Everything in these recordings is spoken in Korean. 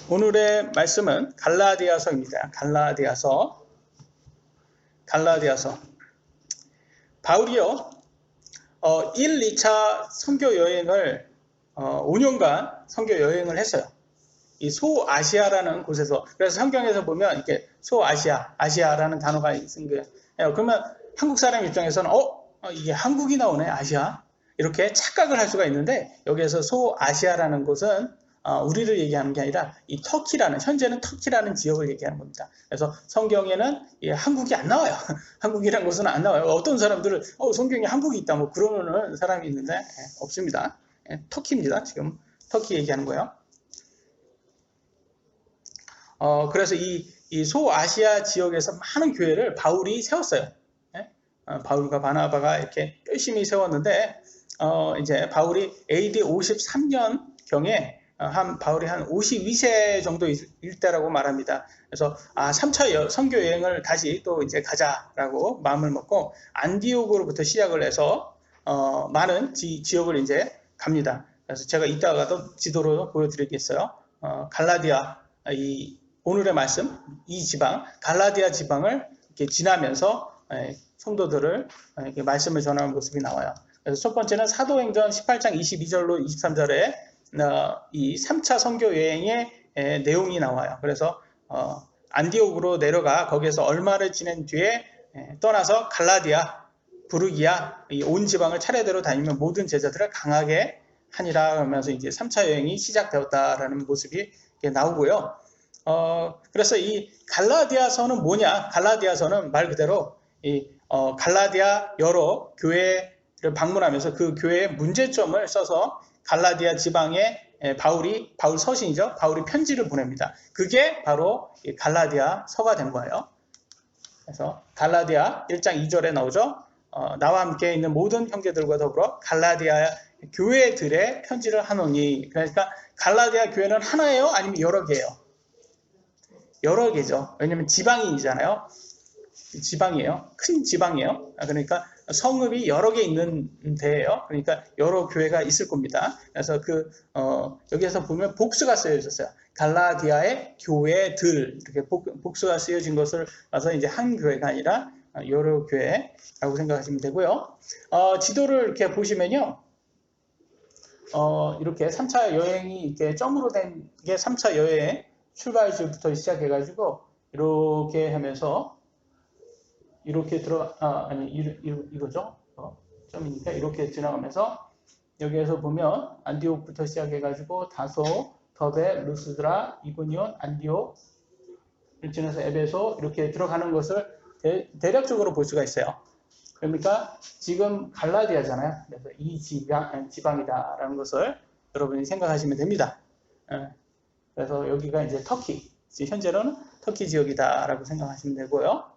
오늘의 말씀은 갈라디아서입니다. 갈라디아서. 바울이요, 1, 2차 선교 여행을 5년간 선교 여행을 했어요. 이 소아시아라는 곳에서. 그래서 성경에서 보면 이렇게 아시아라는 단어가 있는 거예요. 그러면 한국 사람 입장에서는 이게 한국이 나오네, 아시아. 이렇게 착각을 할 수가 있는데, 여기에서 소아시아라는 곳은 우리를 얘기하는 게 아니라 이 현재는 터키라는 지역을 얘기하는 겁니다. 그래서 성경에는 한국이 안 나와요. 한국이라는 곳은 안 나와요. 어떤 사람들은 성경에 한국이 있다 뭐 그러는 사람이 있는데 없습니다. 터키입니다. 지금 터키 얘기하는 거예요. 그래서 이 소아시아 지역에서 많은 교회를 바울이 세웠어요. 바울과 바나바가 이렇게 열심히 세웠는데, 이제 바울이 AD 53년경에 바울이 한 52세 정도일 때라고 말합니다. 그래서 3차 선교 여행을 다시 또 이제 가자라고 마음을 먹고 안디옥으로부터 시작을 해서 많은 지역을 이제 갑니다. 그래서 제가 이따가도 지도로 보여드리겠어요. 갈라디아, 오늘의 말씀, 이 지방, 갈라디아 지방을 이렇게 지나면서 성도들을 이렇게 말씀을 전하는 모습이 나와요. 그래서 첫 번째는 사도행전 18장 22절로 23절에 이 3차 선교 여행의 내용이 나와요. 그래서 안디옥으로 내려가 거기에서 얼마를 지낸 뒤에 떠나서 갈라디아, 부르기아 이 온 지방을 차례대로 다니면 모든 제자들을 강하게 하니라 하면서 이제 3차 여행이 시작되었다라는 모습이 나오고요. 그래서 이 갈라디아서는 뭐냐? 갈라디아서는 말 그대로 갈라디아 여러 교회를 방문하면서 그 교회의 문제점을 써서 갈라디아 지방에 바울 서신이죠. 바울이 편지를 보냅니다. 그게 바로 갈라디아서가 된 거예요. 그래서 갈라디아 1장 2절에 나오죠. 나와 함께 있는 모든 형제들과 더불어 갈라디아 교회들의 편지를 하노니. 그러니까 갈라디아 교회는 하나예요? 아니면 여러 개예요? 여러 개죠. 왜냐면 지방인이잖아요. 지방이에요. 큰 지방이에요. 그러니까 성읍이 여러 개 있는 데예요. 그러니까 여러 교회가 있을 겁니다. 그래서 여기에서 보면 복수가 쓰여 있었어요. 갈라디아의 교회들 이렇게 복수가 쓰여진 것을 봐서 이제 한 교회가 아니라 여러 교회라고 생각하시면 되고요. 지도를 이렇게 보시면요. 이렇게 3차 여행이 이렇게 점으로 된 게 3차 여행 출발지부터 시작해가지고 이렇게 하면서 이렇게 이거죠. 점이니까 이렇게 지나가면서 여기에서 보면 안디옥부터 시작해가지고 다소, 더베, 루스드라, 이고니온, 안디옥 지나서 에베소 이렇게 들어가는 것을 대략적으로 볼 수가 있어요. 그러니까 지금 갈라디아잖아요. 그래서 이 지방이다라는 것을 여러분이 생각하시면 됩니다. 그래서 여기가 이제 터키, 현재로는 터키 지역이다라고 생각하시면 되고요.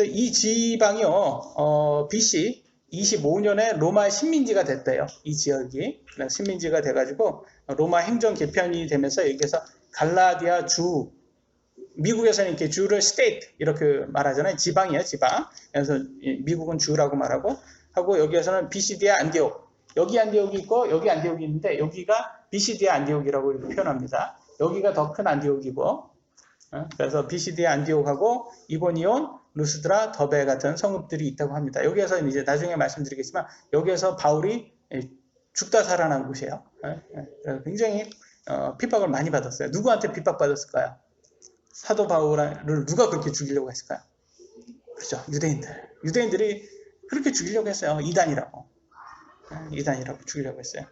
이 지방이요, BC 25년에 로마의 식민지가 됐대요. 이 지역이. 식민지가 돼가지고 로마 행정 개편이 되면서 여기에서 갈라디아 주, 미국에서는 이렇게 주를 state 이렇게 말하잖아요. 지방이에요, 지방. 그래서 미국은 주라고 말하고 여기에서는 BCD의 안디옥. 여기 안디옥이 있고 여기 안디옥이 있는데 여기가 BCD의 안디옥이라고 이렇게 표현합니다. 여기가 더 큰 안디옥이고, 그래서 BCD의 안디옥하고 이고니온, 루스드라, 더베 같은 성읍들이 있다고 합니다. 여기에서 이제 나중에 말씀드리겠지만 여기에서 바울이 죽다 살아난 곳이에요. 굉장히 핍박을 많이 받았어요. 누구한테 핍박받았을까요? 사도 바울을 누가 그렇게 죽이려고 했을까요? 그렇죠. 유대인들이 그렇게 죽이려고 했어요. 이단이라고 죽이려고 했어요.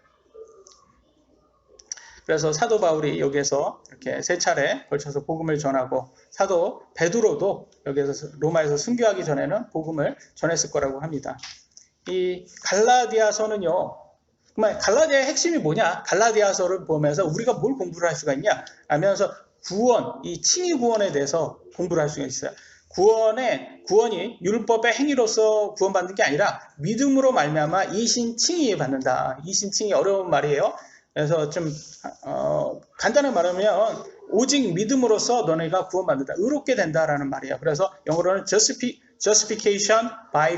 그래서 사도 바울이 여기에서 이렇게 3차례 걸쳐서 복음을 전하고, 사도 베드로도 여기에서 로마에서 순교하기 전에는 복음을 전했을 거라고 합니다. 이 갈라디아서는요, 정말 갈라디아의 핵심이 뭐냐? 갈라디아서를 보면서 우리가 뭘 공부를 할 수가 있냐? 하면서 구원, 이 칭의 구원에 대해서 공부를 할 수가 있어요. 구원이 율법의 행위로서 구원받는 게 아니라 믿음으로 말미암아 이신칭의 받는다. 이신칭이 어려운 말이에요. 그래서 좀 간단하게 말하면 오직 믿음으로써 너네가 구원받는다. 의롭게 된다라는 말이에요. 그래서 영어로는 justification by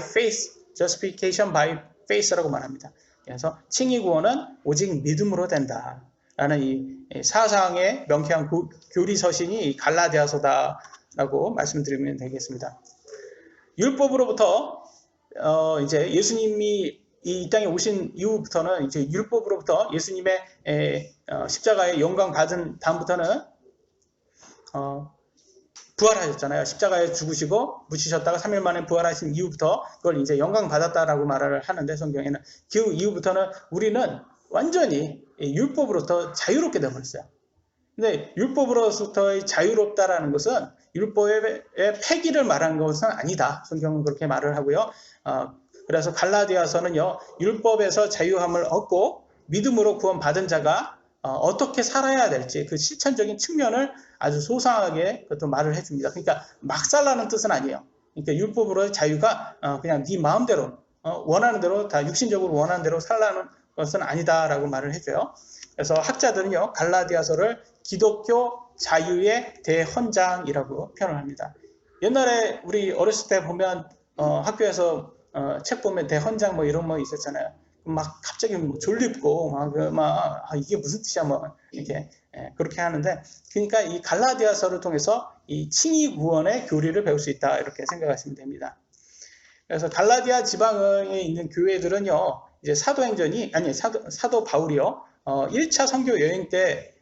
faith라고 말합니다. 그래서 칭의 구원은 오직 믿음으로 된다. 라는 이 사상에 명쾌한 교리 서신이 갈라디아서다라고 말씀드리면 되겠습니다. 율법으로부터 이제 예수님이 이 땅에 오신 이후부터는 이제 율법으로부터 예수님의 십자가의 영광 받은 다음부터는 부활하셨잖아요. 십자가에 죽으시고 묻히셨다가 3일 만에 부활하신 이후부터 그걸 이제 영광 받았다라고 말을 하는데 성경에는 그 이후부터는 우리는 완전히 율법으로부터 자유롭게 되어버렸어요. 근데 율법으로부터 자유롭다라는 것은 율법의 폐기를 말하는 것은 아니다. 성경은 그렇게 말을 하고요. 그래서 갈라디아서는요, 율법에서 자유함을 얻고 믿음으로 구원받은 자가 어떻게 살아야 될지 그 실천적인 측면을 아주 소상하게 그것도 말을 해줍니다. 그러니까 막 살라는 뜻은 아니에요. 그러니까 율법으로의 자유가 그냥 네 마음대로 원하는 대로 다 육신적으로 원하는 대로 살라는 것은 아니다라고 말을 해줘요. 그래서 학자들은요, 갈라디아서를 기독교 자유의 대헌장이라고 표현을 합니다. 옛날에 우리 어렸을 때 보면 학교에서 책 보면 대헌장 뭐 이런 거 있었잖아요. 막 갑자기 뭐 졸립고 이게 무슨 뜻이야 뭐 이렇게 그렇게 하는데, 그러니까 이 갈라디아서를 통해서 이 칭의 구원의 교리를 배울 수 있다 이렇게 생각하시면 됩니다. 그래서 갈라디아 지방에 있는 교회들은요, 이제 사도 바울이요 1차 선교 여행 때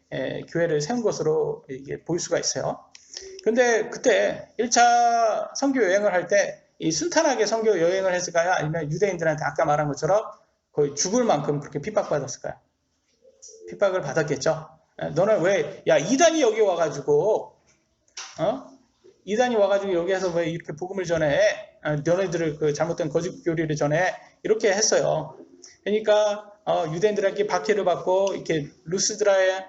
교회를 세운 것으로 이게 볼 수가 있어요. 근데 그때 1차 선교 여행을 할 때 이 순탄하게 선교 여행을 했을까요? 아니면 유대인들한테 아까 말한 것처럼 거의 죽을 만큼 그렇게 핍박받았을까요? 핍박을 받았겠죠. 너는 왜, 야, 이단이 여기 와가지고, 이단이 와가지고 여기에서 왜 이렇게 복음을 전해? 너네들을 그 잘못된 거짓 교리를 전해? 이렇게 했어요. 그러니까, 유대인들에게 박해를 받고, 이렇게 루스드라의,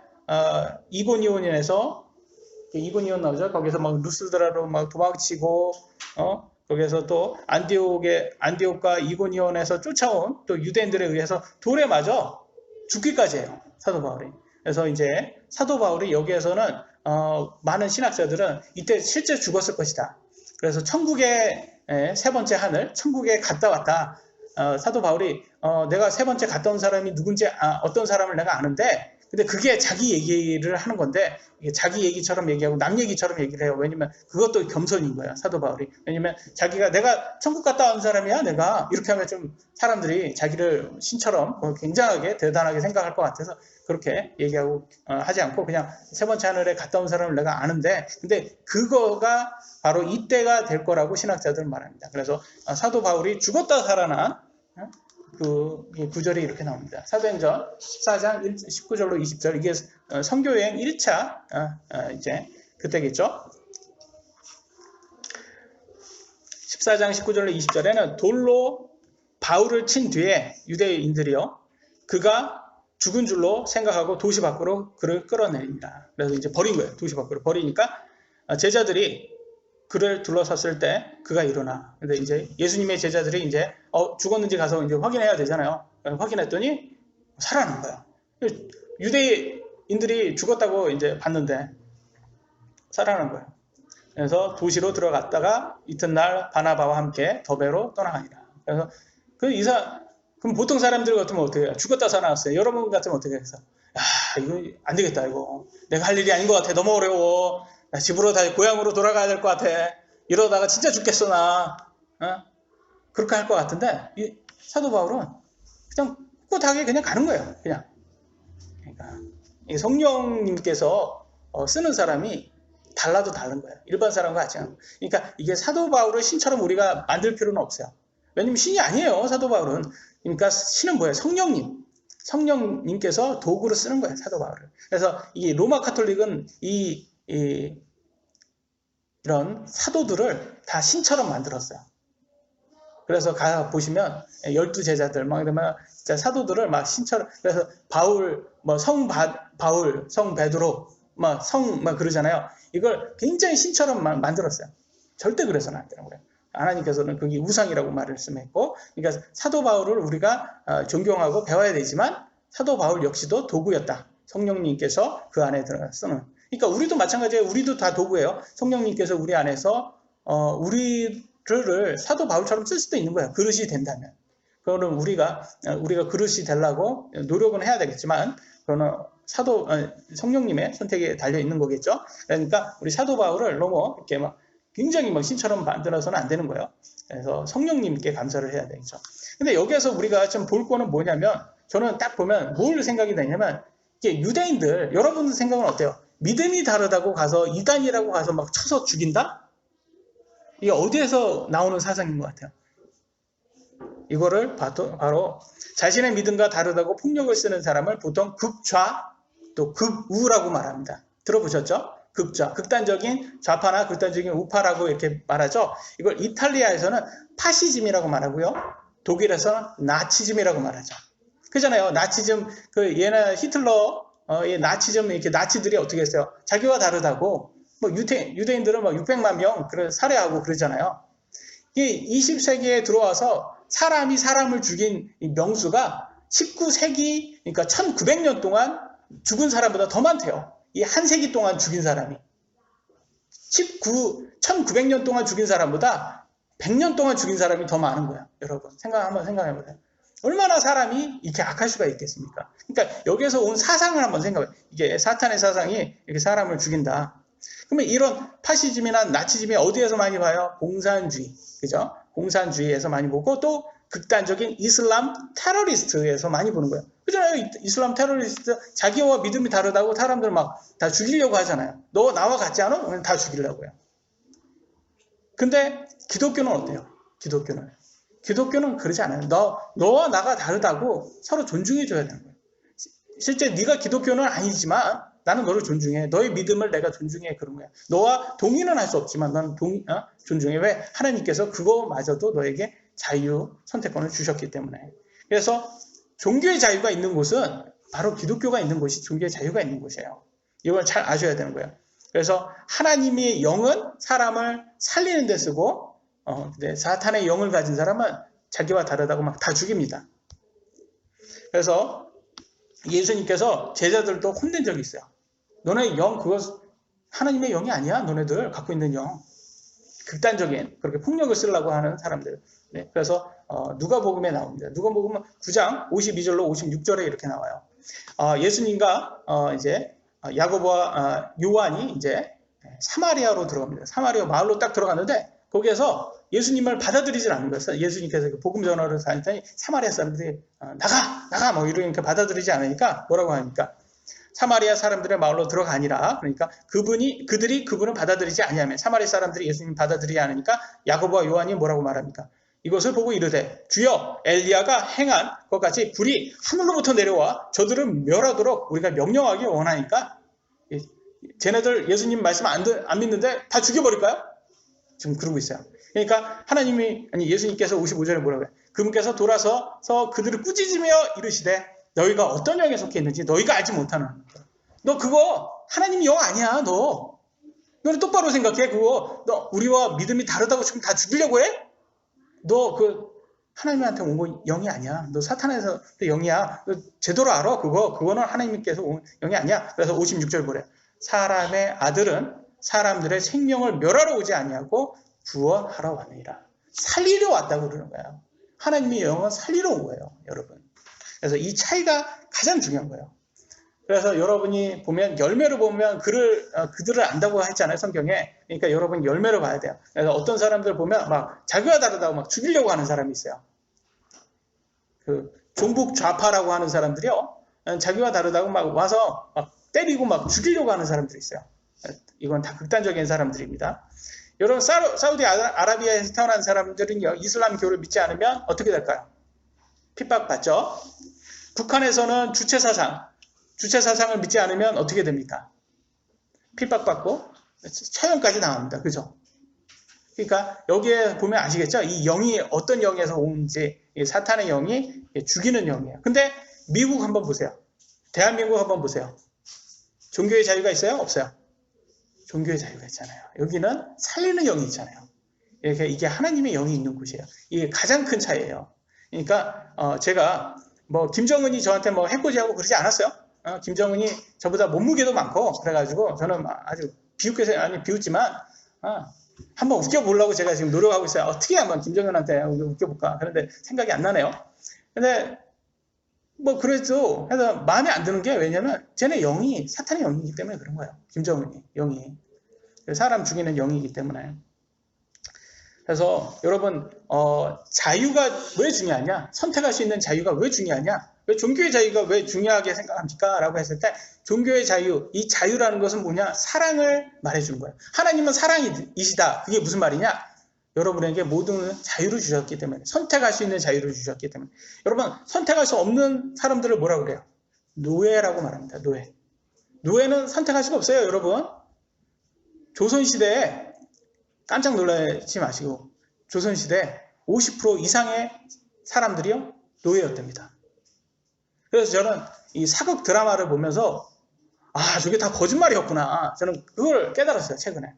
이고니온에서, 이고니온 나오죠? 거기서 막 루스드라로 막 도망치고, 거기서 또 안디옥과 이고니온에서 쫓아온 또 유대인들에 의해서 돌에 맞아 죽기까지 해요. 사도 바울이. 그래서 이제 사도 바울이 여기에서는 많은 신학자들은 이때 실제 죽었을 것이다. 그래서 천국의 세 번째 하늘, 천국에 갔다 왔다. 사도 바울이 내가 세 번째 갔다 온 사람이 누군지 어떤 사람을 내가 아는데, 근데 그게 자기 얘기를 하는 건데 자기 얘기처럼 얘기하고 남 얘기처럼 얘기를 해요. 왜냐면 그것도 겸손인 거야, 사도 바울이. 왜냐면 자기가 내가 천국 갔다 온 사람이야 내가 이렇게 하면 좀 사람들이 자기를 신처럼 굉장하게 대단하게 생각할 것 같아서 그렇게 얘기하고 하지 않고 그냥 세 번째 하늘에 갔다 온 사람을 내가 아는데, 근데 그거가 바로 이때가 될 거라고 신학자들은 말합니다. 그래서 사도 바울이 죽었다 살아난 그 구절이 이렇게 나옵니다. 사도행전 14장 19절로 20절, 이게 선교여행 1차 이제 그때겠죠. 14장 19절로 20절에는 돌로 바울을 친 뒤에 유대인들이요, 그가 죽은 줄로 생각하고 도시 밖으로 그를 끌어내립니다. 그래서 이제 버린 거예요. 도시 밖으로 버리니까 제자들이 그를 둘러섰을 때 그가 일어나. 근데 이제 예수님의 제자들이 이제 죽었는지 가서 이제 확인해야 되잖아요. 확인했더니 살아난 거야. 유대인들이 죽었다고 이제 봤는데 살아난 거야. 그래서 도시로 들어갔다가 이튿날 바나바와 함께 더베로 떠나가니라. 그래서 그럼 보통 사람들 같으면 어떻게 해요? 죽었다 살아났어요. 여러분 같으면 어떻게 해서 이거 안 되겠다, 이거 내가 할 일이 아닌 것 같아, 너무 어려워, 나 집으로 다시 고향으로 돌아가야 될 것 같아, 이러다가 진짜 죽겠어 나, 그렇게 할 것 같은데 이 사도 바울은 그냥 꿋꿋하게 그냥 가는 거예요. 그냥. 그러니까 성령님께서 쓰는 사람이 달라도 다른 거예요. 일반 사람과 같지 않아요. 그러니까 이게 사도 바울을 신처럼 우리가 만들 필요는 없어요. 왜냐면 신이 아니에요, 사도 바울은. 그러니까 신은 뭐예요? 성령님께서 도구로 쓰는 거예요, 사도 바울을. 그래서 이 로마 카톨릭은 이런 사도들을 다 신처럼 만들었어요. 그래서 가 보시면 12제자들 막 이러면 진짜 사도들을 막 신처럼, 그래서 바울, 뭐 바울, 성 베드로, 막 그러잖아요. 이걸 굉장히 신처럼 만들었어요. 절대 그래서는 안 되는 거예요. 하나님께서는 그게 우상이라고 말씀했고, 그러니까 사도 바울을 우리가 존경하고 배워야 되지만 사도 바울 역시도 도구였다. 성령님께서 그 안에 들어가 쓰는. 그러니까 우리도 마찬가지예요. 우리도 다 도구예요. 성령님께서 우리 안에서 우리를 사도 바울처럼 쓸 수도 있는 거예요. 그릇이 된다면. 그거는 우리가 그릇이 되려고 노력은 해야 되겠지만, 그거는 성령님의 선택에 달려 있는 거겠죠. 그러니까 우리 사도 바울을 너무 이렇게 막 굉장히 막 신처럼 만들어서는 안 되는 거예요. 그래서 성령님께 감사를 해야 되겠죠. 근데 여기에서 우리가 좀 볼 거는 뭐냐면, 저는 딱 보면 뭘 생각이 되냐면, 이게 유대인들, 여러분들 생각은 어때요? 믿음이 다르다고 가서 이단이라고 가서 막 쳐서 죽인다? 이게 어디에서 나오는 사상인 것 같아요? 이거를 바로 자신의 믿음과 다르다고 폭력을 쓰는 사람을 보통 극좌 또 극우라고 말합니다. 들어보셨죠? 극좌, 극단적인 좌파나 극단적인 우파라고 이렇게 말하죠. 이걸 이탈리아에서는 파시즘이라고 말하고요. 독일에서는 나치즘이라고 말하죠. 그잖아요. 나치즘, 옛날 히틀러의 나치즘, 이렇게 나치들이 어떻게 했어요? 자기와 다르다고, 유대인들은 600만 명 살해하고 그러잖아요. 이 20세기에 들어와서 사람이 사람을 죽인 명수가 19세기, 그러니까 1900년 동안 죽은 사람보다 더 많대요. 이 한 세기 동안 죽인 사람이. 1900년 동안 죽인 사람보다 100년 동안 죽인 사람이 더 많은 거야. 여러분, 한번 생각해보세요. 얼마나 사람이 이렇게 악할 수가 있겠습니까? 그러니까 여기에서 온 사상을 한번 생각해요. 이게 사탄의 사상이 이렇게 사람을 죽인다. 그러면 이런 파시즘이나 나치즘이 어디에서 많이 봐요? 공산주의. 그죠? 공산주의에서 많이 보고, 또 극단적인 이슬람 테러리스트에서 많이 보는 거예요. 그잖아요. 이슬람 테러리스트, 자기와 믿음이 다르다고 사람들 막 다 죽이려고 하잖아요. 너 나와 같지 않아? 그럼 다 죽이려고요. 근데 기독교는 어때요? 기독교는 그러지 않아요. 너와 나가 다르다고 서로 존중해줘야 되는 거예요. 실제 네가 기독교는 아니지만 나는 너를 존중해. 너의 믿음을 내가 존중해. 그런 거야. 너와 동의는 할 수 없지만 난 존중해. 왜? 하나님께서 그거마저도 너에게 자유 선택권을 주셨기 때문에. 그래서 종교의 자유가 있는 곳은 바로 기독교가 있는 곳이 종교의 자유가 있는 곳이에요. 이걸 잘 아셔야 되는 거예요. 그래서 하나님의 영은 사람을 살리는 데 쓰고, 사탄의 영을 가진 사람은 자기와 다르다고 막 다 죽입니다. 그래서 예수님께서 제자들도 혼낸 적이 있어요. 너네 영, 그거 하나님의 영이 아니야. 너네들 갖고 있는 영. 극단적인 그렇게 폭력을 쓰려고 하는 사람들. 네, 그래서 누가복음에 나옵니다. 누가복음 9장 52절로 56절에 이렇게 나와요. 예수님과 이제 야고보와 요한이 이제 사마리아로 들어갑니다. 사마리아 마을로 딱 들어갔는데 거기에서 예수님을 받아들이질 않는 거예요. 예수님께서 복음 전화를 다녔더니 사마리아 사람들이 나가 뭐 이러니까 받아들이지 않으니까 뭐라고 하니까 사마리아 사람들의 마을로 들어가니라. 그러니까 그들이 그분을 받아들이지 아니하면 사마리아 사람들이 예수님 받아들이지 않으니까 야고보와 요한이 뭐라고 말합니까? 이것을 보고 이르되 주여 엘리야가 행한 것 같이 불이 하늘로부터 내려와 저들을 멸하도록 우리가 명령하기 원하니까 쟤네들 예수님 말씀 안 믿는데 다 죽여버릴까요? 지금 그러고 있어요. 그러니까 예수님께서 55절에 뭐라고 해요? 그분께서 돌아서서 그들을 꾸짖으며 이르시되 너희가 어떤 영에 속해 있는지 너희가 알지 못하는 너 그거 하나님 영 아니야. 너는 똑바로 생각해. 그거 너 우리와 믿음이 다르다고 지금 다 죽이려고 해? 너 하나님한테 온 거 영이 아니야. 너 사탄에서 영이야. 너 제대로 알아. 그거는 하나님께서 온 영이 아니야. 그래서 56절 보래. 사람의 아들은 사람들의 생명을 멸하러 오지 아니하고 구원하러 왔느니라. 살리려 왔다고 그러는 거예요. 하나님의 영은 살리러 온 거예요, 여러분. 그래서 이 차이가 가장 중요한 거예요. 그래서 여러분이 보면 열매를 보면 그들을 안다고 했잖아요, 성경에. 그러니까 여러분 열매를 봐야 돼요. 그래서 어떤 사람들 보면 막 자기와 다르다고 막 죽이려고 하는 사람이 있어요. 종북 좌파라고 하는 사람들이요. 자기와 다르다고 막 와서 막 때리고 막 죽이려고 하는 사람들이 있어요. 이건 다 극단적인 사람들입니다. 여러분 사우디 아라비아에서 태어난 사람들은요, 이슬람교를 믿지 않으면 어떻게 될까요? 핍박받죠. 북한에서는 주체사상을 믿지 않으면 어떻게 됩니까? 핍박받고 처형까지 당합니다. 그죠? 그러니까 여기에 보면 아시겠죠? 이 영이 어떤 영에서 오는지, 사탄의 영이 죽이는 영이에요. 근데 미국 한번 보세요. 대한민국 한번 보세요. 종교의 자유가 있어요? 없어요? 종교의 자유가 있잖아요. 여기는 살리는 영이 있잖아요. 이게 하나님의 영이 있는 곳이에요. 이게 가장 큰 차이예요. 그러니까 제가 김정은이 저한테 해코지하고 그러지 않았어요. 김정은이 저보다 몸무게도 많고 그래가지고 저는 아주 비웃지만 한번 웃겨보려고 제가 지금 노력하고 있어요. 어떻게 한번 김정은한테 웃겨볼까. 그런데 생각이 안 나네요. 근데 뭐 그래도 해서 마음에 안 드는 게 왜냐면 쟤네 영이 사탄의 영이기 때문에 그런 거예요. 김정은이 영이 사람 죽이는 영이기 때문에. 그래서 여러분 자유가 왜 중요하냐? 선택할 수 있는 자유가 왜 중요하냐? 왜 종교의 자유가 왜 중요하게 생각합니까? 라고 했을 때 종교의 자유, 이 자유라는 것은 뭐냐? 사랑을 말해주는 거예요. 하나님은 사랑이시다. 그게 무슨 말이냐? 여러분에게 모든 자유를 주셨기 때문에, 선택할 수 있는 자유를 주셨기 때문에. 여러분, 선택할 수 없는 사람들을 뭐라고 그래요? 노예라고 말합니다. 노예. 노예는 선택할 수가 없어요, 여러분. 조선시대에 깜짝 놀라지 마시고, 조선시대 50% 이상의 사람들이요, 노예였답니다. 그래서 저는 이 사극 드라마를 보면서, 아, 저게 다 거짓말이었구나. 저는 그걸 깨달았어요, 최근에.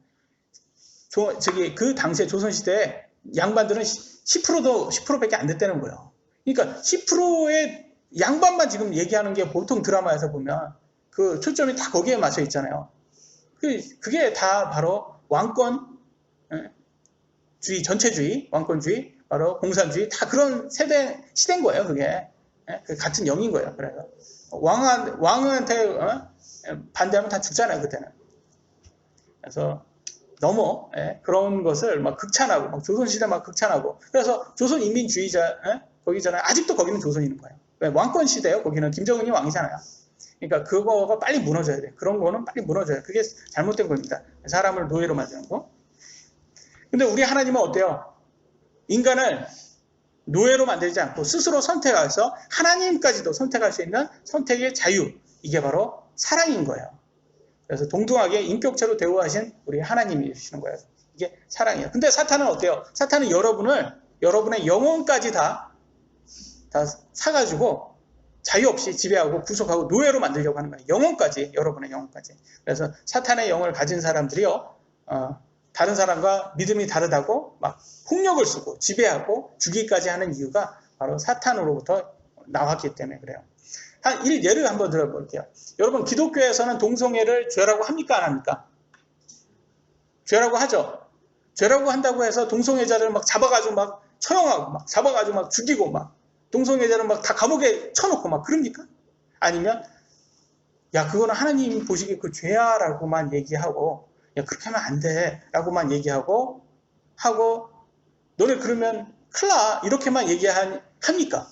그 당시에 조선시대에 양반들은 10%밖에 안 됐다는 거예요. 그러니까 10%의 양반만 지금 얘기하는 게 보통 드라마에서 보면 그 초점이 다 거기에 맞춰 있잖아요. 그게 다 바로 왕권주의, 전체주의, 왕권주의, 바로 공산주의, 다 그런 시대인 거예요, 그게. 같은 영인 거예요, 그래서. 왕한테 반대하면 다 죽잖아요, 그때는. 그래서 너무 그런 것을 막 극찬하고 막 조선시대 막 극찬하고 그래서 조선인민주의자 거기잖아요. 아직도 거기는 조선인 거예요. 왜? 왕권 시대예요. 거기는 김정은이 왕이잖아요. 그러니까 그거가 빨리 무너져야 돼. 그런 거는 빨리 무너져요. 그게 잘못된 겁니다. 사람을 노예로 만드는 거. 근데 우리 하나님은 어때요? 인간을 노예로 만들지 않고 스스로 선택해서 하나님까지도 선택할 수 있는 선택의 자유. 이게 바로 사랑인 거예요. 그래서 동등하게 인격체로 대우하신 우리 하나님이시는 거예요. 이게 사랑이에요. 근데 사탄은 어때요? 사탄은 여러분의 영혼까지 다 사가지고 자유 없이 지배하고 구속하고 노예로 만들려고 하는 거예요. 영혼까지, 여러분의 영혼까지. 그래서 사탄의 영을 가진 사람들이요, 다른 사람과 믿음이 다르다고 막 폭력을 쓰고 지배하고 죽이기까지 하는 이유가 바로 사탄으로부터 나왔기 때문에 그래요. 한 예를 한번 들어볼게요. 여러분, 기독교에서는 동성애를 죄라고 합니까? 안 합니까? 죄라고 하죠. 죄라고 한다고 해서 동성애자를 막 잡아가지고 막 처형하고 막 잡아가지고 막 죽이고 막 동성애자를 막 다 감옥에 쳐놓고 막 그럽니까? 아니면 야, 그거는 하나님 보시기에 그 죄야 라고만 얘기하고 야, 그렇게 하면 안 돼 라고만 얘기하고 너네 그러면 큰일 나 이렇게만 합니까?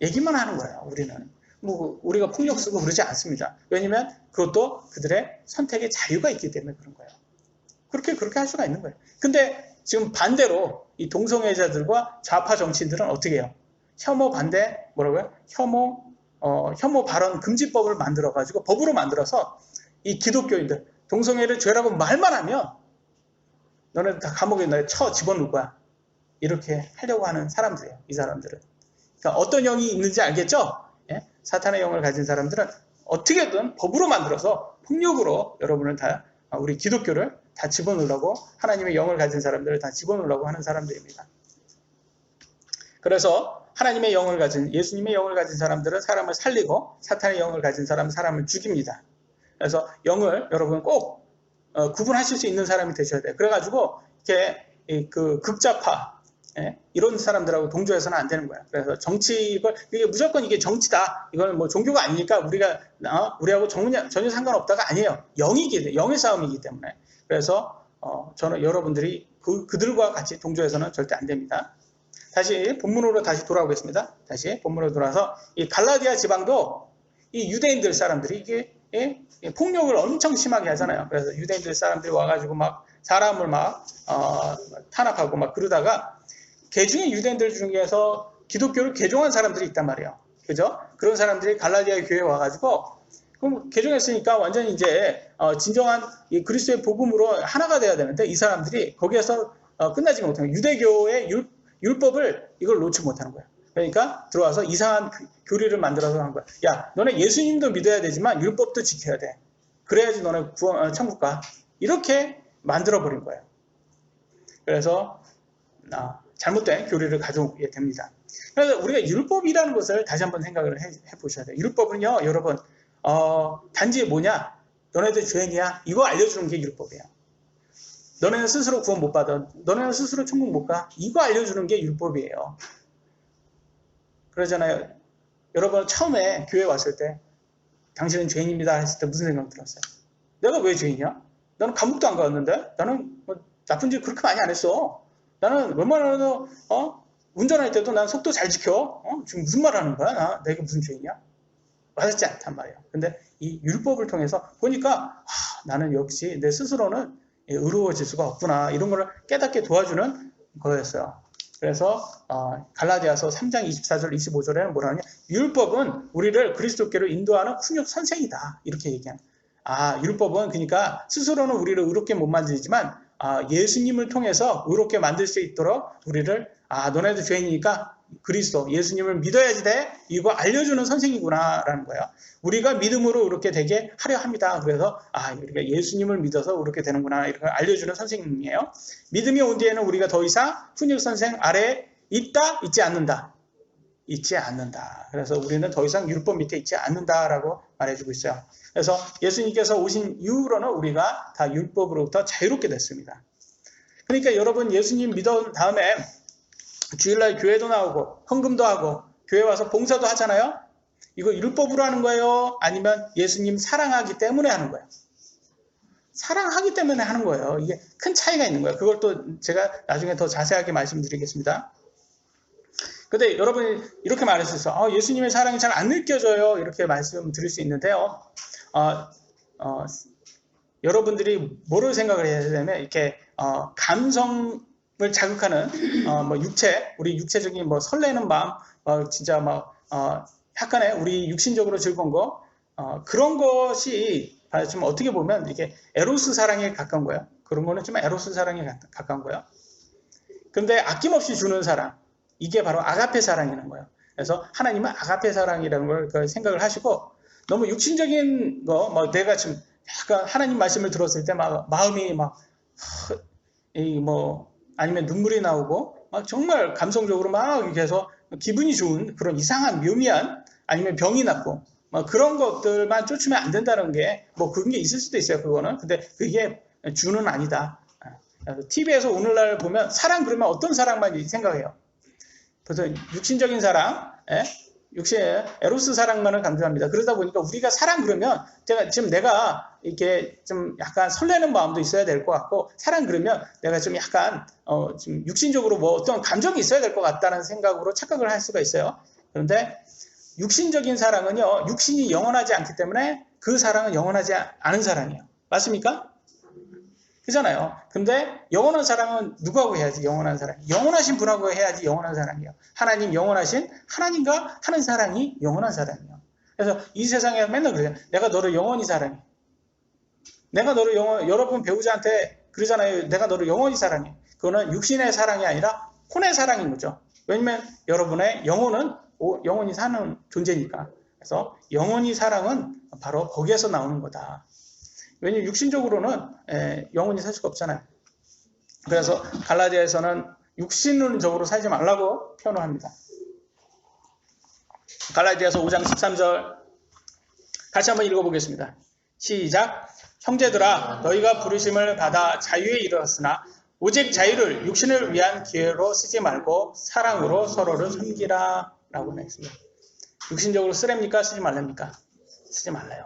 얘기만 하는 거예요, 우리는. 뭐, 우리가 폭력 쓰고 그러지 않습니다. 왜냐면 그것도 그들의 선택의 자유가 있기 때문에 그런 거예요. 그렇게 할 수가 있는 거예요. 근데 지금 반대로 이 동성애자들과 좌파 정치인들은 어떻게 해요? 혐오 반대, 뭐라고요? 혐오 발언 금지법을 만들어가지고 법으로 만들어서 이 기독교인들, 동성애를 죄라고 말만 하면 너네 다 감옥에 집어넣을 거야. 이렇게 하려고 하는 사람들이에요, 이 사람들은. 그러니까 어떤 영이 있는지 알겠죠? 예? 사탄의 영을 가진 사람들은 어떻게든 법으로 만들어서 폭력으로 여러분을 다 우리 기독교를 다 집어넣으려고 하나님의 영을 가진 사람들을 다 집어넣으려고 하는 사람들입니다. 그래서 하나님의 영을 가진 예수님의 영을 가진 사람들은 사람을 살리고 사탄의 영을 가진 사람은 사람을 죽입니다. 그래서 영을 여러분 꼭 구분하실 수 있는 사람이 되셔야 돼요. 그래가지고 이렇게 그 극좌파 이런 사람들하고 동조해서는 안 되는 거야. 그래서 이게 무조건 이게 정치다. 이거는 뭐 종교가 아니니까 우리하고 전혀 상관없다가 아니에요. 영의 싸움이기 때문에. 그래서 저는 여러분들이 그들과 같이 동조해서는 절대 안 됩니다. 다시 본문으로 다시 돌아오겠습니다. 다시 본문으로 돌아와서 이 갈라디아 지방도 이 유대인들 사람들이 이게 폭력을 엄청 심하게 하잖아요. 그래서 유대인들 사람들이 와가지고 막 사람을 막 탄압하고 막 그러다가 개중의 유대인들 중에서 기독교를 개종한 사람들이 있단 말이에요. 그죠? 그런 사람들이 갈라디아 교회에 와가지고 그럼 개종했으니까 완전히 이제 진정한 이 그리스도의 복음으로 하나가 돼야 되는데 이 사람들이 거기에서 끝나지 못하는 유대교의 율법을 이걸 놓지 못하는 거야. 그러니까 들어와서 이상한 교리를 만들어서 한 거야. 야, 너네 예수님도 믿어야 되지만 율법도 지켜야 돼. 그래야지 너네 천국 가. 이렇게 만들어버린 거예요. 그래서 잘못된 교리를 가져오게 됩니다. 그래서 우리가 율법이라는 것을 다시 한번 생각을 해보셔야 돼요. 율법은요, 여러분, 단지 뭐냐? 너네들 죄인이야? 이거 알려주는 게 율법이에요. 너네는 스스로 구원 못 받아. 너네는 스스로 천국 못 가. 이거 알려주는 게 율법이에요. 그러잖아요. 여러분 처음에 교회 왔을 때 당신은 죄인입니다 했을 때 무슨 생각 들었어요? 내가 왜 죄인이야? 나는 감옥도 안 갔는데? 나는 뭐 나쁜 짓 그렇게 많이 안 했어. 나는 웬만하면 운전할 때도 난 속도 잘 지켜. 지금 무슨 말 하는 거야? 내가 무슨 죄인이야? 맞지 않단 말이에요. 근데 이 율법을 통해서 보니까 나는 역시 내 스스로는 의로워질 수가 없구나. 이런 걸 깨닫게 도와주는 거였어요. 그래서 갈라디아서 3장 24절 25절에는 뭐라 하냐? 율법은 우리를 그리스도께로 인도하는 훈육 선생이다. 이렇게 얘기합니다. 율법은 그러니까 스스로는 우리를 의롭게 못 만들지만 예수님을 통해서 의롭게 만들 수 있도록 우리를 너네도 죄인이니까 그리스도 예수님을 믿어야지 돼. 이거 알려주는 선생이구나 라는 거예요. 우리가 믿음으로 의롭게 되게 하려 합니다. 그래서 우리가 예수님을 믿어서 의롭게 되는구나 이런 걸 알려주는 선생님이에요. 믿음이 온 뒤에는 우리가 더 이상 훈육 선생 아래에 있다? 있지 않는다. 있지 않는다. 그래서 우리는 더 이상 율법 밑에 있지 않는다라고 말해주고 있어요. 그래서 예수님께서 오신 이후로는 우리가 다 율법으로부터 자유롭게 됐습니다. 그러니까 여러분 예수님 믿은 다음에 주일날 교회도 나오고 헌금도 하고 교회 와서 봉사도 하잖아요. 이거 율법으로 하는 거예요? 아니면 예수님 사랑하기 때문에 하는 거예요? 사랑하기 때문에 하는 거예요. 이게 큰 차이가 있는 거예요. 그걸 또 제가 나중에 더 자세하게 말씀드리겠습니다. 근데 여러분이 이렇게 말할 수 있어. 예수님의 사랑이 잘 안 느껴져요. 이렇게 말씀드릴 수 있는데요. 여러분들이 뭐를 생각을 해야 되냐면 이렇게 감성을 자극하는 육체, 우리 육체적인 설레는 마음, 진짜 약간의 우리 육신적으로 즐거운 거 그런 것이 좀 어떻게 보면 이게 에로스 사랑에 가까운 거예요. 그런 거는 좀 에로스 사랑에 가까운 거예요. 근데 아낌없이 주는 사랑, 이게 바로 아가페 사랑이라는 거예요. 그래서 하나님은 아가페 사랑이라는 걸 생각을 하시고 너무 육신적인 거, 내가 지금 약간 하나님 말씀을 들었을 때 마음이 아니면 눈물이 나오고 정말 감성적으로 이렇게 해서 기분이 좋은 그런 이상한 묘미한 아니면 병이 났고 그런 것들만 쫓으면 안 된다는 게 그런 게 있을 수도 있어요. 그거는. 근데 그게 주는 아니다. TV에서 오늘날 보면 사랑 그러면 어떤 사랑만 생각해요. 그래서 육신적인 사랑, 육신의 에로스 사랑만을 강조합니다. 그러다 보니까 우리가 사랑 그러면 내가 이렇게 좀 약간 설레는 마음도 있어야 될 것 같고 사랑 그러면 내가 좀 약간 좀 육신적으로 어떤 감정이 있어야 될 것 같다는 생각으로 착각을 할 수가 있어요. 그런데 육신적인 사랑은요, 육신이 영원하지 않기 때문에 그 사랑은 영원하지 않은 사랑이에요. 맞습니까? 그잖아요. 근데 영원한 사랑은 누구하고 해야지 영원한 사랑? 영원하신 분하고 해야지 영원한 사랑이에요. 하나님 영원하신 하나님과 하는 사랑이 영원한 사랑이에요. 그래서 이 세상에 맨날 그래요. 내가 너를 영원히 사랑해. 내가 너를 여러분 배우자한테 그러잖아요. 내가 너를 영원히 사랑해. 그거는 육신의 사랑이 아니라 혼의 사랑인 거죠. 왜냐면 여러분의 영혼은 영원히 사는 존재니까. 그래서 영원히 사랑은 바로 거기에서 나오는 거다. 왜냐면 육신적으로는 영원히 살 수가 없잖아요. 그래서 갈라디아에서는 육신적으로 살지 말라고 표현을 합니다. 갈라디아서 5장 13절 같이 한번 읽어보겠습니다. 시작. 형제들아 너희가 부르심을 받아 자유에 이르렀으나 오직 자유를 육신을 위한 기회로 쓰지 말고 사랑으로 서로를 섬기라 라고 했습니다. 육신적으로 쓰랍니까? 쓰지 말랍니까? 쓰지 말라요.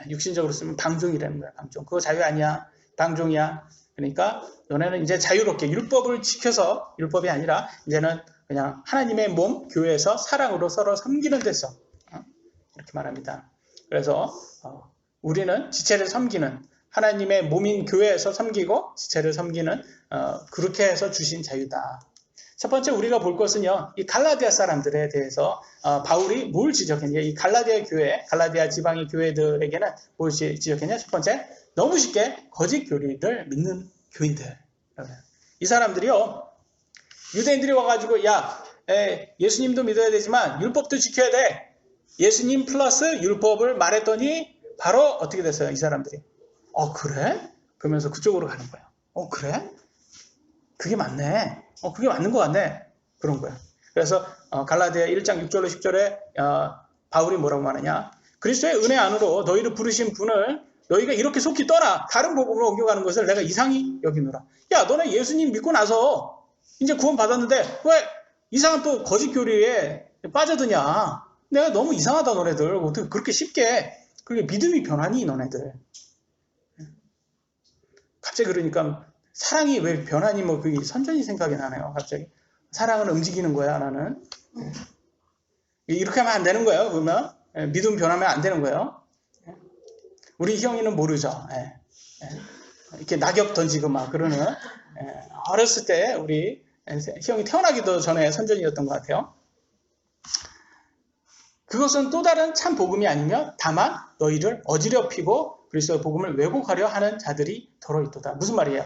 육신적으로 쓰면 방종이라는 거야. 방종. 그거 자유 아니야. 방종이야. 그러니까 너네는 이제 자유롭게 율법을 지켜서 율법이 아니라 이제는 그냥 하나님의 몸 교회에서 사랑으로 서로 섬기는 데서 이렇게 말합니다. 그래서 우리는 지체를 섬기는 하나님의 몸인 교회에서 섬기고 지체를 섬기는 그렇게 해서 주신 자유다. 첫 번째 우리가 볼 것은요. 이 갈라디아 사람들에 대해서 바울이 뭘 지적했냐. 이 갈라디아 교회, 갈라디아 지방의 교회들에게는 뭘 지적했냐. 첫 번째, 너무 쉽게 거짓 교리를 믿는 교인들. 이 사람들이요. 유대인들이 와가지고 예수님도 믿어야 되지만 율법도 지켜야 돼. 예수님 플러스 율법을 말했더니 바로 어떻게 됐어요? 이 사람들이. 그래? 그러면서 그쪽으로 가는 거예요. 그래? 그게 맞네. 그게 맞는 것 같네. 그런 거야. 그래서 갈라디아 1장 6절로 10절에 바울이 뭐라고 말하냐. 그리스도의 은혜 안으로 너희를 부르신 분을 너희가 이렇게 속히 떠나 다른 복음으로 옮겨가는 것을 내가 이상히 여기노라. 야, 너네 예수님 믿고 나서 이제 구원 받았는데 왜 이상한 또 거짓 교리에 빠져드냐. 내가 너무 이상하다 너네들. 어떻게 그렇게 쉽게 그게 믿음이 변하니 너네들. 갑자기 그러니까 사랑이 왜 변하니 뭐 그게 선전이 생각이 나네요. 갑자기 사랑은 움직이는 거야 나는. 이렇게 하면 안 되는 거예요. 그러면 믿음 변하면 안 되는 거예요. 우리 형이는 모르죠. 이렇게 낙엽 던지고 막 그러는 어렸을 때 우리 형이 태어나기도 전에 선전이었던 것 같아요. 그것은 또 다른 참 복음이 아니며 다만 너희를 어지럽히고 그리스도의 복음을 왜곡하려 하는 자들이 더러 있도다. 무슨 말이에요?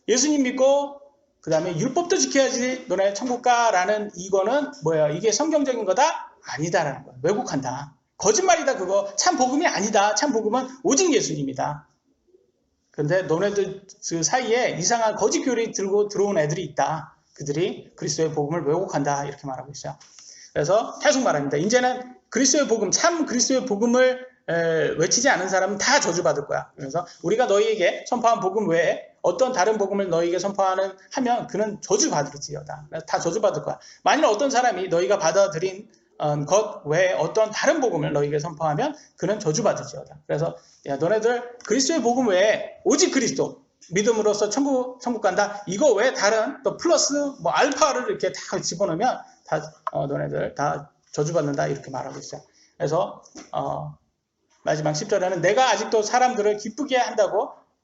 예수님 믿고 그 다음에 율법도 지켜야지 너네 천국 가라는 이거는 뭐예요? 이게 성경적인 거다? 아니다라는 거예요. 왜곡한다. 거짓말이다 그거. 참 복음이 아니다. 참 복음은 오직 예수님이다. 근데 너네들 그 사이에 이상한 거짓 교리 들고 들어온 애들이 있다. 그들이 그리스도의 복음을 왜곡한다. 이렇게 말하고 있어요. 그래서 계속 말합니다. 이제는 그리스도의 복음, 참 그리스도의 복음을 외치지 않은 사람은 다 저주받을 거야. 그래서 우리가 너희에게 선포한 복음 외에 어떤 다른 복음을 너희에게 선포하면 그는 저주받을지어다. 다 저주받을 거야. 만일 어떤 사람이 너희가 받아들인 것 외에 어떤 다른 복음을 너희에게 선포하면 그는 저주받을지어다. 그래서 야, 너네들 그리스도의 복음 외에 오직 그리스도 믿음으로써 천국 간다. 이거 외에 다른 또 플러스 뭐 알파를 이렇게 다 집어넣으면 다 너네들 다 저주받는다 이렇게 말하고 있어요. 그래서 마지막 10절에는 내가 아직도 사람들을 기쁘게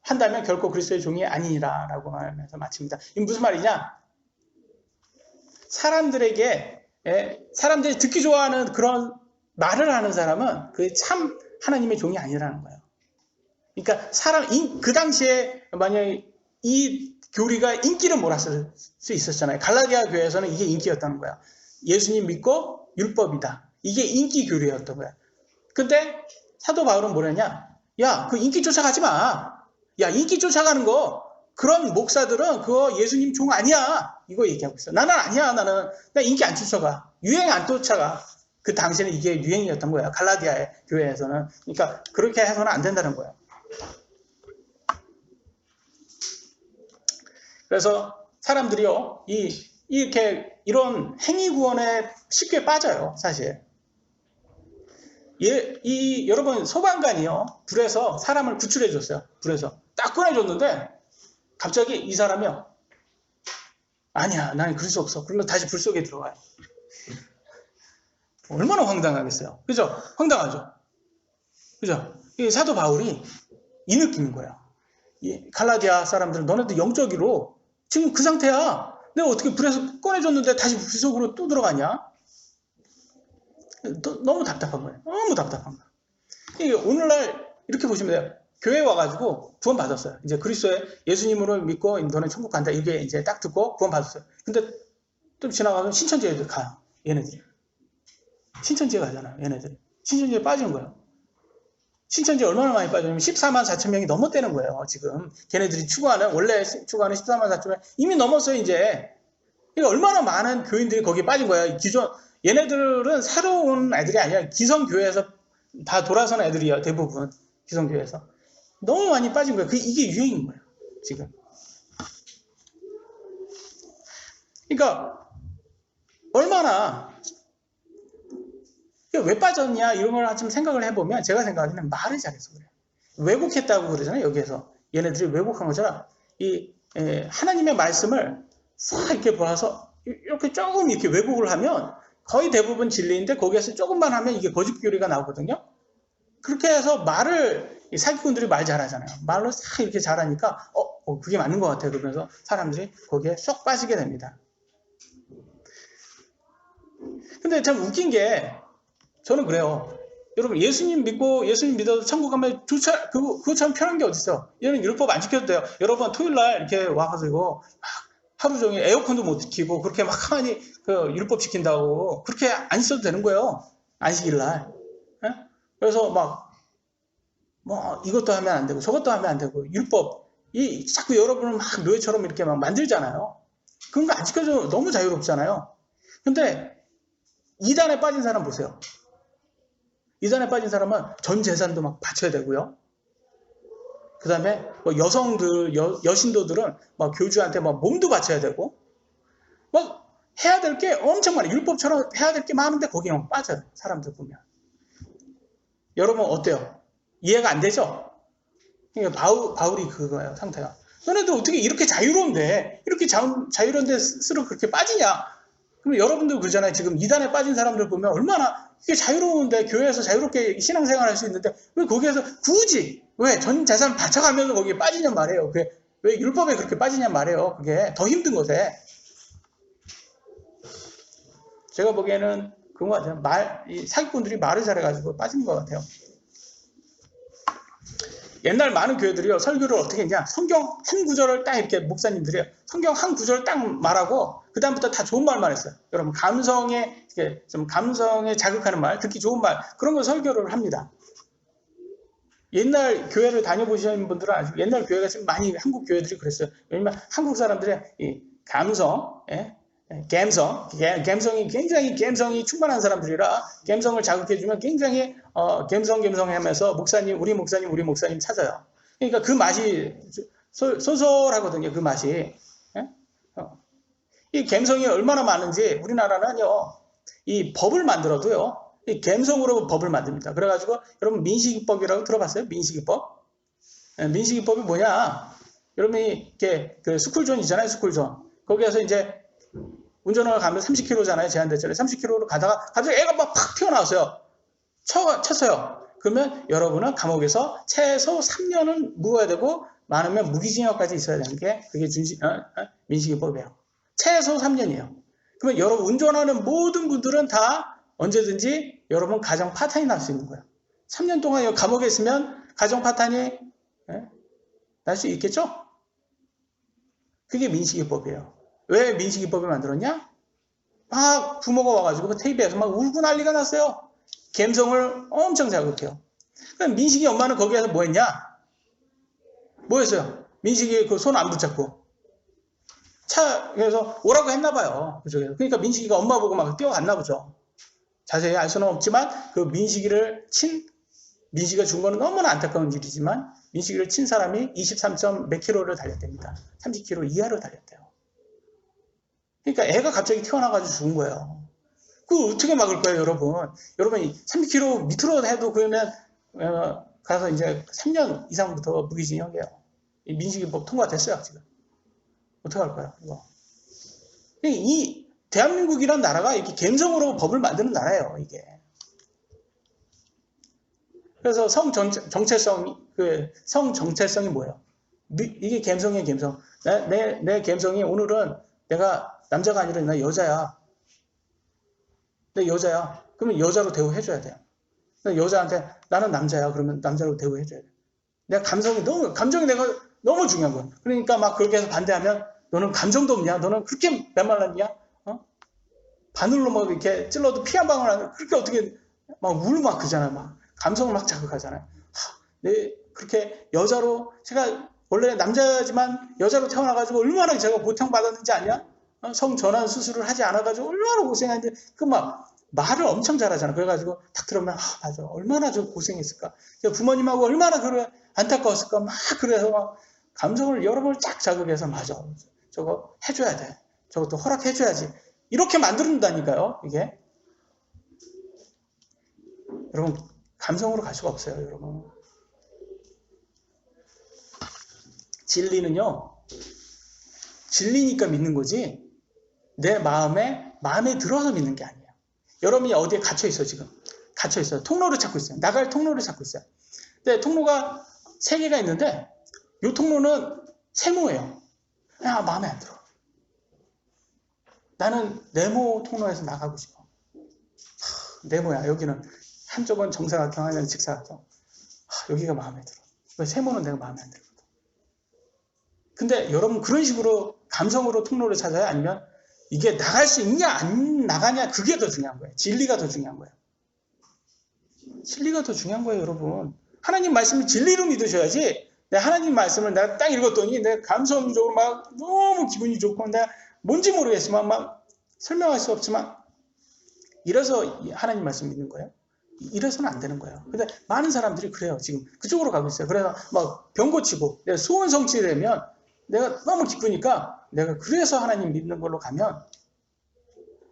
한다면 결코 그리스도의 종이 아니니라 라고 말하면서 마칩니다. 이게 무슨 말이냐? 사람들이 듣기 좋아하는 그런 말을 하는 사람은 그게 참 하나님의 종이 아니라는 거예요. 그러니까 그 당시에 만약에 이 교리가 인기를 몰았을 수 있었잖아요. 갈라디아 교회에서는 이게 인기였다는 거야. 예수님 믿고 율법이다. 이게 인기 교리였던 거야. 근데 사도 바울은 뭐랬냐? 야, 그 인기 쫓아가지 마. 야, 인기 쫓아가는 거 그런 목사들은 그거 예수님 종 아니야. 이거 얘기하고 있어. 나는 아니야. 나 인기 안 쫓아가. 유행 안 쫓아가. 그 당시에는 이게 유행이었던 거야. 갈라디아의 교회에서는. 그러니까 그렇게 해서는 안 된다는 거야. 그래서 사람들이요, 이런 행위 구원에 쉽게 빠져요, 사실. 여러분, 소방관이요, 불에서 사람을 구출해줬어요. 불에서. 딱 꺼내줬는데, 갑자기 이 사람이요, 아니야, 나는 그럴 수 없어. 그러면 다시 불 속에 들어가요. 얼마나 황당하겠어요. 그죠? 황당하죠? 그죠? 이 사도 바울이 이 느낌인 거야. 이 갈라디아 사람들은 너네들 영적으로 지금 그 상태야. 내가 어떻게 불에서 꺼내줬는데 다시 불 속으로 또 들어가냐? 너무 답답한 거예요. 너무 답답한 거예요. 이게 오늘날 이렇게 보시면 돼요. 교회 와가지고 구원 받았어요. 이제 그리스도의 예수님으로 믿고 너는 천국 간다. 이게 이제 딱 듣고 구원 받았어요. 근데 좀 지나가면 신천지에 가요. 얘네들이. 신천지에 가잖아요. 얘네들이. 신천지에 빠지는 거예요. 신천지에 얼마나 많이 빠지냐면 14만 4천 명이 넘었다는 거예요. 지금 걔네들이 원래 추구하는 14만 4천 명 이미 넘었어요. 이제. 그러니까 얼마나 많은 교인들이 거기에 빠진 거예요. 얘네들은 새로운 애들이 아니라 기성교회에서 다 돌아선 애들이에요. 대부분 기성교회에서. 너무 많이 빠진 거예요. 이게 유행인 거예요. 지금. 그러니까 얼마나 왜 빠졌냐 이런 걸 좀 생각을 해보면 제가 생각하기에는 말을 잘해서 그래요. 왜곡했다고 그러잖아요. 여기에서 얘네들이 왜곡한 것처럼 하나님의 말씀을 싹 이렇게 보아서 이렇게 조금 이렇게 왜곡을 하면 거의 대부분 진리인데 거기에서 조금만 하면 이게 거짓 교리가 나오거든요. 그렇게 해서 사기꾼들이 말 잘하잖아요. 말로 싹 이렇게 잘하니까 그게 맞는 것 같아요. 그러면서 사람들이 거기에 쏙 빠지게 됩니다. 근데 참 웃긴 게 저는 그래요. 여러분 예수님 믿어도 천국 가면 그것처럼 편한 게 어딨어. 얘는 율법 안 지켜도 돼요. 여러분 토요일날 이렇게 와가지고 하루 종일 에어컨도 못 지키고 그렇게 막 가만히 율법 지킨다고 그렇게 안 있어도 되는 거예요. 안식일날. 그래서 뭐 이것도 하면 안 되고 저것도 하면 안 되고 율법이 자꾸 여러분을 막 노예처럼 이렇게 막 만들잖아요. 그런 거 안 지켜도 너무 자유롭잖아요. 근데 이단에 빠진 사람 보세요. 이단에 빠진 사람은 전 재산도 막 바쳐야 되고요. 그 다음에 뭐 여신도들은 막 교주한테 막 몸도 바쳐야 되고, 막 해야 될 게 엄청 많아요. 율법처럼 해야 될 게 많은데 거기에 빠져요. 사람들 보면. 여러분 어때요? 이해가 안 되죠? 그러니까 바울이 그거예요. 상태가. 너네들 어떻게 이렇게 자유로운데 이렇게 자유로운데 스스로 그렇게 빠지냐? 그럼 여러분들 그러잖아요. 지금 이단에 빠진 사람들 보면 얼마나 이게 자유로운데 교회에서 자유롭게 신앙생활 할 수 있는데 왜 거기에서 굳이 왜 전 재산 바쳐가면서 거기에 빠지냔 말이에요. 그게 왜 율법에 그렇게 빠지냔 말이에요. 그게 더 힘든 것에. 제가 보기에는 그런 것 같아요. 이 사기꾼들이 말을 잘해가지고 빠진 것 같아요. 옛날 많은 교회들이요, 설교를 어떻게 했냐. 성경 한 구절을 딱 이렇게 목사님들이 성경 한 구절을 딱 말하고, 그다음부터 다 좋은 말만 했어요. 여러분, 좀 감성에 자극하는 말, 듣기 좋은 말, 그런 걸 설교를 합니다. 옛날 교회를 다녀보시는 분들은 아시고, 옛날 교회가 지금 많이 한국 교회들이 그랬어요. 왜냐면 한국 사람들의 이 감성이 굉장히 감성이 충만한 사람들이라 감성을 자극해주면 굉장히 감성하면서 우리 목사님 찾아요. 그러니까 그 맛이 소솔하거든요. 그 맛이. 예? 이 감성이 얼마나 많은지 우리나라는요, 이 법을 만들어도요, 이 감성으로 법을 만듭니다. 그래가지고 여러분 민식이법이라고 들어봤어요? 민식이법? 민식이법이 뭐냐? 여러분이 이렇게 그 스쿨존 있잖아요, 스쿨존. 거기에서 이제 운전을 가면 30km잖아요. 제한대처럼 30km로 가다가 갑자기 애가 막 팍 튀어나왔어요. 쳤어요. 그러면 여러분은 감옥에서 최소 3년은 묵어야 되고 많으면 무기징역까지 있어야 되는 게 그게 민식이법이에요. 최소 3년이에요. 그러면 여러분 운전하는 모든 분들은 다 언제든지 여러분 가정 파탄이 날 수 있는 거예요. 3년 동안 감옥에 있으면 가정 파탄이 날 수 있겠죠? 그게 민식이법이에요. 왜 민식이법을 만들었냐? 막 부모가 와가지고 TV에서 막 울고 난리가 났어요. 감성을 엄청 자극해요. 그럼 민식이 엄마는 거기에서 뭐 했냐? 뭐 했어요? 민식이 그 손 안 붙잡고 그래서 오라고 했나 봐요. 그쪽에서. 그러니까 민식이가 엄마 보고 막 뛰어갔나 보죠. 자세히 알 수는 없지만 그 민식이가 준 거는 너무나 안타까운 일이지만 민식이를 친 사람이 23점 몇 킬로를 달렸답니다. 30km 이하로 달렸대요. 그러니까 애가 갑자기 튀어나와가지고 죽은 거예요. 그걸 어떻게 막을 거예요, 여러분? 여러분이 30km 밑으로 해도 그러면 가서 이제 3년 이상부터 무기징역이에요. 이 민식이법 통과됐어요, 지금. 어떻게 할까요, 이거? 이 대한민국이란 나라가 이렇게 감성으로 법을 만드는 나라예요, 이게. 그래서 성 정체성이 뭐예요? 이게 감성이에요, 감성. 내 감성이 오늘은 내가 남자가 아니라 나 여자야. 내 여자야. 그러면 여자로 대우해줘야 돼요. 여자한테 나는 남자야. 그러면 남자로 대우해줘야 돼요. 감정이 내가 너무 중요한 거야. 그러니까 막 그렇게 해서 반대하면 너는 감정도 없냐? 너는 그렇게 메말랐냐? 바늘로 막 이렇게 찔러도 피 한 방울 안 나고 그렇게 어떻게 막 울고 그러잖아요. 막 감성을 막 자극하잖아요. 그렇게 여자로 제가 원래 남자지만 여자로 태어나가지고 얼마나 제가 고통받았는지 아냐? 성전환 수술을 하지 않아가지고 얼마나 고생했는데 그 막 말을 엄청 잘하잖아. 그래가지고 딱 들으면 맞아. 얼마나 저 고생했을까. 부모님하고 얼마나 안타까웠을까. 막 그래서 막 감성을 여러 번 쫙 자극해서 맞아. 저거 해줘야 돼. 저것도 허락해줘야지. 이렇게 만든다니까요. 이게. 여러분 감성으로 갈 수가 없어요. 여러분. 진리는요. 진리니까 믿는 거지 내 마음에 들어서 믿는 게 아니에요. 여러분이 어디에 갇혀있어 지금. 갇혀있어요. 통로를 찾고 있어요. 나갈 통로를 찾고 있어요. 근데 통로가 3개가 있는데 이 통로는 세모예요. 마음에 안 들어. 나는 네모 통로에서 나가고 싶어. 네모야. 여기는 한쪽은 정사각형, 하나는 직사각형. 여기가 마음에 들어. 세모는 내가 마음에 안 들거든. 근데 여러분 그런 식으로 감성으로 통로를 찾아요? 아니면 이게 나갈 수 있냐 안 나가냐 그게 더 중요한 거예요. 진리가 더 중요한 거예요. 진리가 더 중요한 거예요, 여러분. 하나님 말씀을 진리로 믿으셔야지. 내가 하나님 말씀을 내가 딱 읽었더니 내가 감성적으로 막 너무 기분이 좋고 내가 뭔지 모르겠지만 막 설명할 수 없지만 이래서 하나님 말씀 믿는 거예요. 이래서는 안 되는 거예요. 근데 많은 사람들이 그래요. 지금 그쪽으로 가고 있어요. 그래서 막 병 고치고 내가 소원 성취되면 내가 너무 기쁘니까 내가 그래서 하나님 믿는 걸로 가면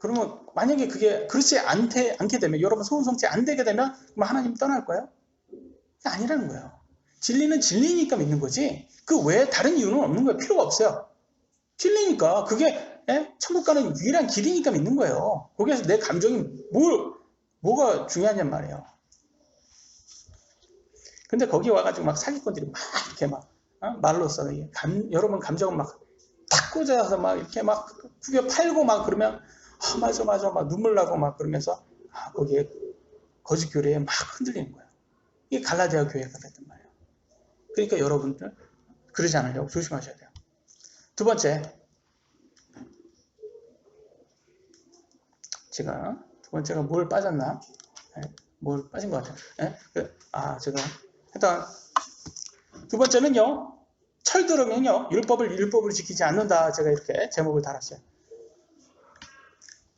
그러면 만약에 그게 그렇지 않게 되면, 여러분 소원 성취 안 되게 되면 그럼 하나님 떠날 거예요? 아니라는 거예요. 진리는 진리니까 믿는 거지 그 외에 다른 이유는 없는 거예요. 필요가 없어요. 진리니까 그게 천국 가는 유일한 길이니까 믿는 거예요. 거기에서 내 감정이 뭐가 중요하냔 말이에요. 근데 거기 와가지고 막 사기꾼들이 막 이렇게 막 말로써 여러분 감정은 막 탁 꽂아서 막 이렇게 막 구겨 팔고 막 그러면 맞아 막 눈물 나고 막 그러면서 거기에 거짓 교리에 막 흔들리는 거예요. 이게 갈라디아 교회가 됐단 말이에요. 그러니까 여러분들 그러지 않으려고 조심하셔야 돼요. 두 번째, 두 번째가 뭘 빠졌나? 뭘 빠진 것 같아요. 제가 일단 두 번째는요. 철들으면요. 율법을 지키지 않는다. 제가 이렇게 제목을 달았어요.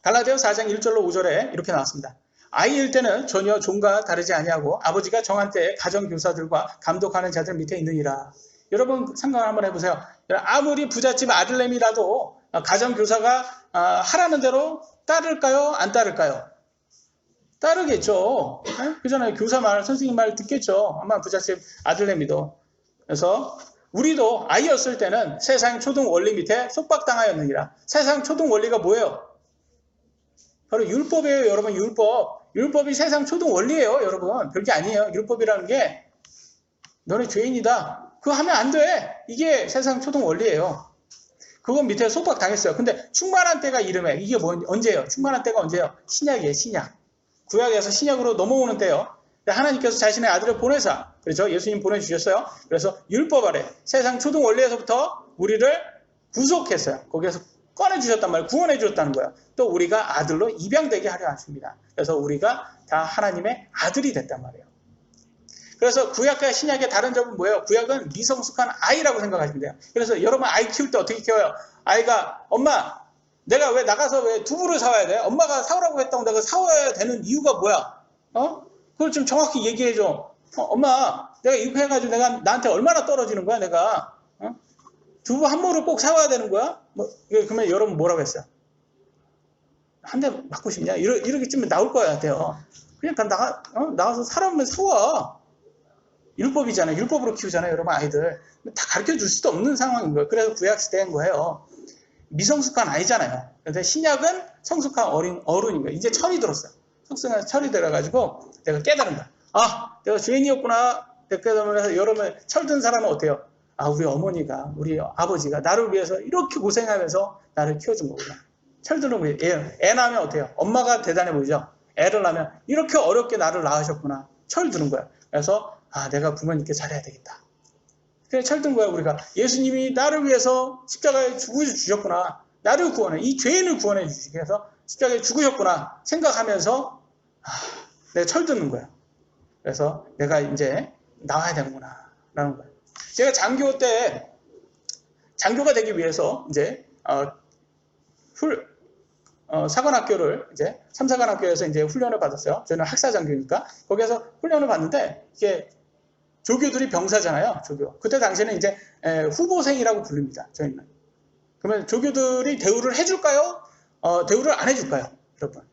갈라디아 4장 1절로 5절에 이렇게 나왔습니다. 아이일 때는 전혀 종과 다르지 아니하고 아버지가 정한 때에 가정교사들과 감독하는 자들 밑에 있느니라. 여러분 상관 한번 해보세요. 아무리 부잣집 아들내미라도 가정교사가 하라는 대로 따를까요? 안 따를까요? 따르겠죠. 그잖아요. 교사 말, 선생님 말 듣겠죠. 아마 부잣집 아들내미도. 그래서 우리도 아이였을 때는 세상 초등 원리 밑에 속박당하였느니라. 세상 초등 원리가 뭐예요? 바로 율법이에요, 여러분. 율법이 세상 초등 원리예요, 여러분. 별게 아니에요. 율법이라는 게 너네 죄인이다. 그거 하면 안 돼. 이게 세상 초등 원리예요. 그건 밑에 속박당했어요. 근데 충만한 때가 이름에 이게 언제예요? 충만한 때가 언제예요? 신약이에요, 신약. 구약에서 신약으로 넘어오는 때요. 하나님께서 자신의 아들을 보내사, 그렇죠? 예수님 보내주셨어요. 그래서 율법 아래 세상 초등 원리에서부터 우리를 구속했어요. 거기에서 꺼내주셨단 말이에요. 구원해 주셨다는 거예요. 또 우리가 아들로 입양되게 하려 하십니다. 그래서 우리가 다 하나님의 아들이 됐단 말이에요. 그래서 구약과 신약의 다른 점은 뭐예요? 구약은 미성숙한 아이라고 생각하시면 돼요. 그래서 여러분 아이 키울 때 어떻게 키워요? 아이가 엄마 내가 왜 나가서 왜 두부를 사와야 돼? 엄마가 사오라고 했다고 내가 사와야 되는 이유가 뭐야? 그걸 좀 정확히 얘기해줘. 엄마 내가 이렇게 해가지고 내가 나한테 얼마나 떨어지는 거야 내가? 두부 한 모를 꼭 사와야 되는 거야? 그러면 여러분 뭐라고 했어요? 한 대 맞고 싶냐? 이렇게쯤 나올 거 같아요. 그냥 나가서 사람을 사와. 율법이잖아요. 율법으로 키우잖아요. 여러분 아이들. 다 가르쳐 줄 수도 없는 상황인 거예요. 그래서 구약 시대인 거예요. 미성숙한 아이잖아요. 그런데 신약은 성숙한 어른인 거예요. 이제 철이 들었어요. 성숙한 철이 들어가지고 내가 깨달은 거야. 내가 죄인이었구나. 깨달으면서 여러분 철든 사람은 어때요? 우리 어머니가, 우리 아버지가 나를 위해서 이렇게 고생하면서 나를 키워준 거구나. 철드는 거예요. 애 낳으면 어때요? 엄마가 대단해 보이죠? 애를 낳으면 이렇게 어렵게 나를 낳으셨구나. 철드는 거야. 그래서 내가 부모님께 잘해야 되겠다. 그래 철든 거야. 우리가 예수님이 나를 위해서 십자가에 죽으셨구나. 나를 구원해. 이 죄인을 구원해 주시기 위해서 십자가에 죽으셨구나 생각하면서 내가 철드는 거야. 그래서 내가 이제 나와야 되는구나 라는 거야. 제가 장교가 되기 위해서 이제 사관학교를 이제 3사관학교에서 이제 훈련을 받았어요. 저는 학사장교니까 거기에서 훈련을 받는데 이게 조교들이 병사잖아요. 조교. 그때 당시에는 이제 후보생이라고 부릅니다. 저희는. 그러면 조교들이 대우를 해줄까요? 대우를 안 해줄까요? 여러분.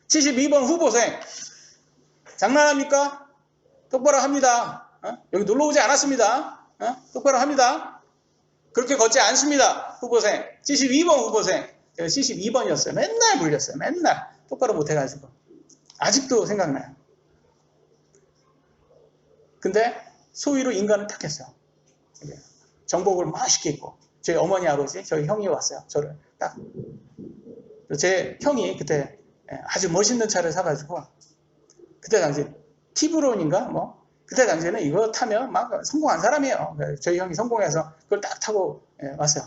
72번 후보생. 장난합니까? 똑바로 합니다. 여기 놀러 오지 않았습니다. 똑바로 합니다. 그렇게 걷지 않습니다. 후보생. 72번 후보생. 제가 72번이었어요. 맨날 물렸어요. 맨날. 똑바로 못해가지고. 아직도 생각나요. 근데 소위로 인간을 탁했어요. 정복을 맛있게 입고. 저희 어머니 아버지, 저희 형이 왔어요. 저를 딱. 제 형이 그때 아주 멋있는 차를 사가지고 그때 당시 티브론인가 그때 당시에는 이거 타면 막 성공한 사람이에요. 저희 형이 성공해서 그걸 딱 타고 왔어요.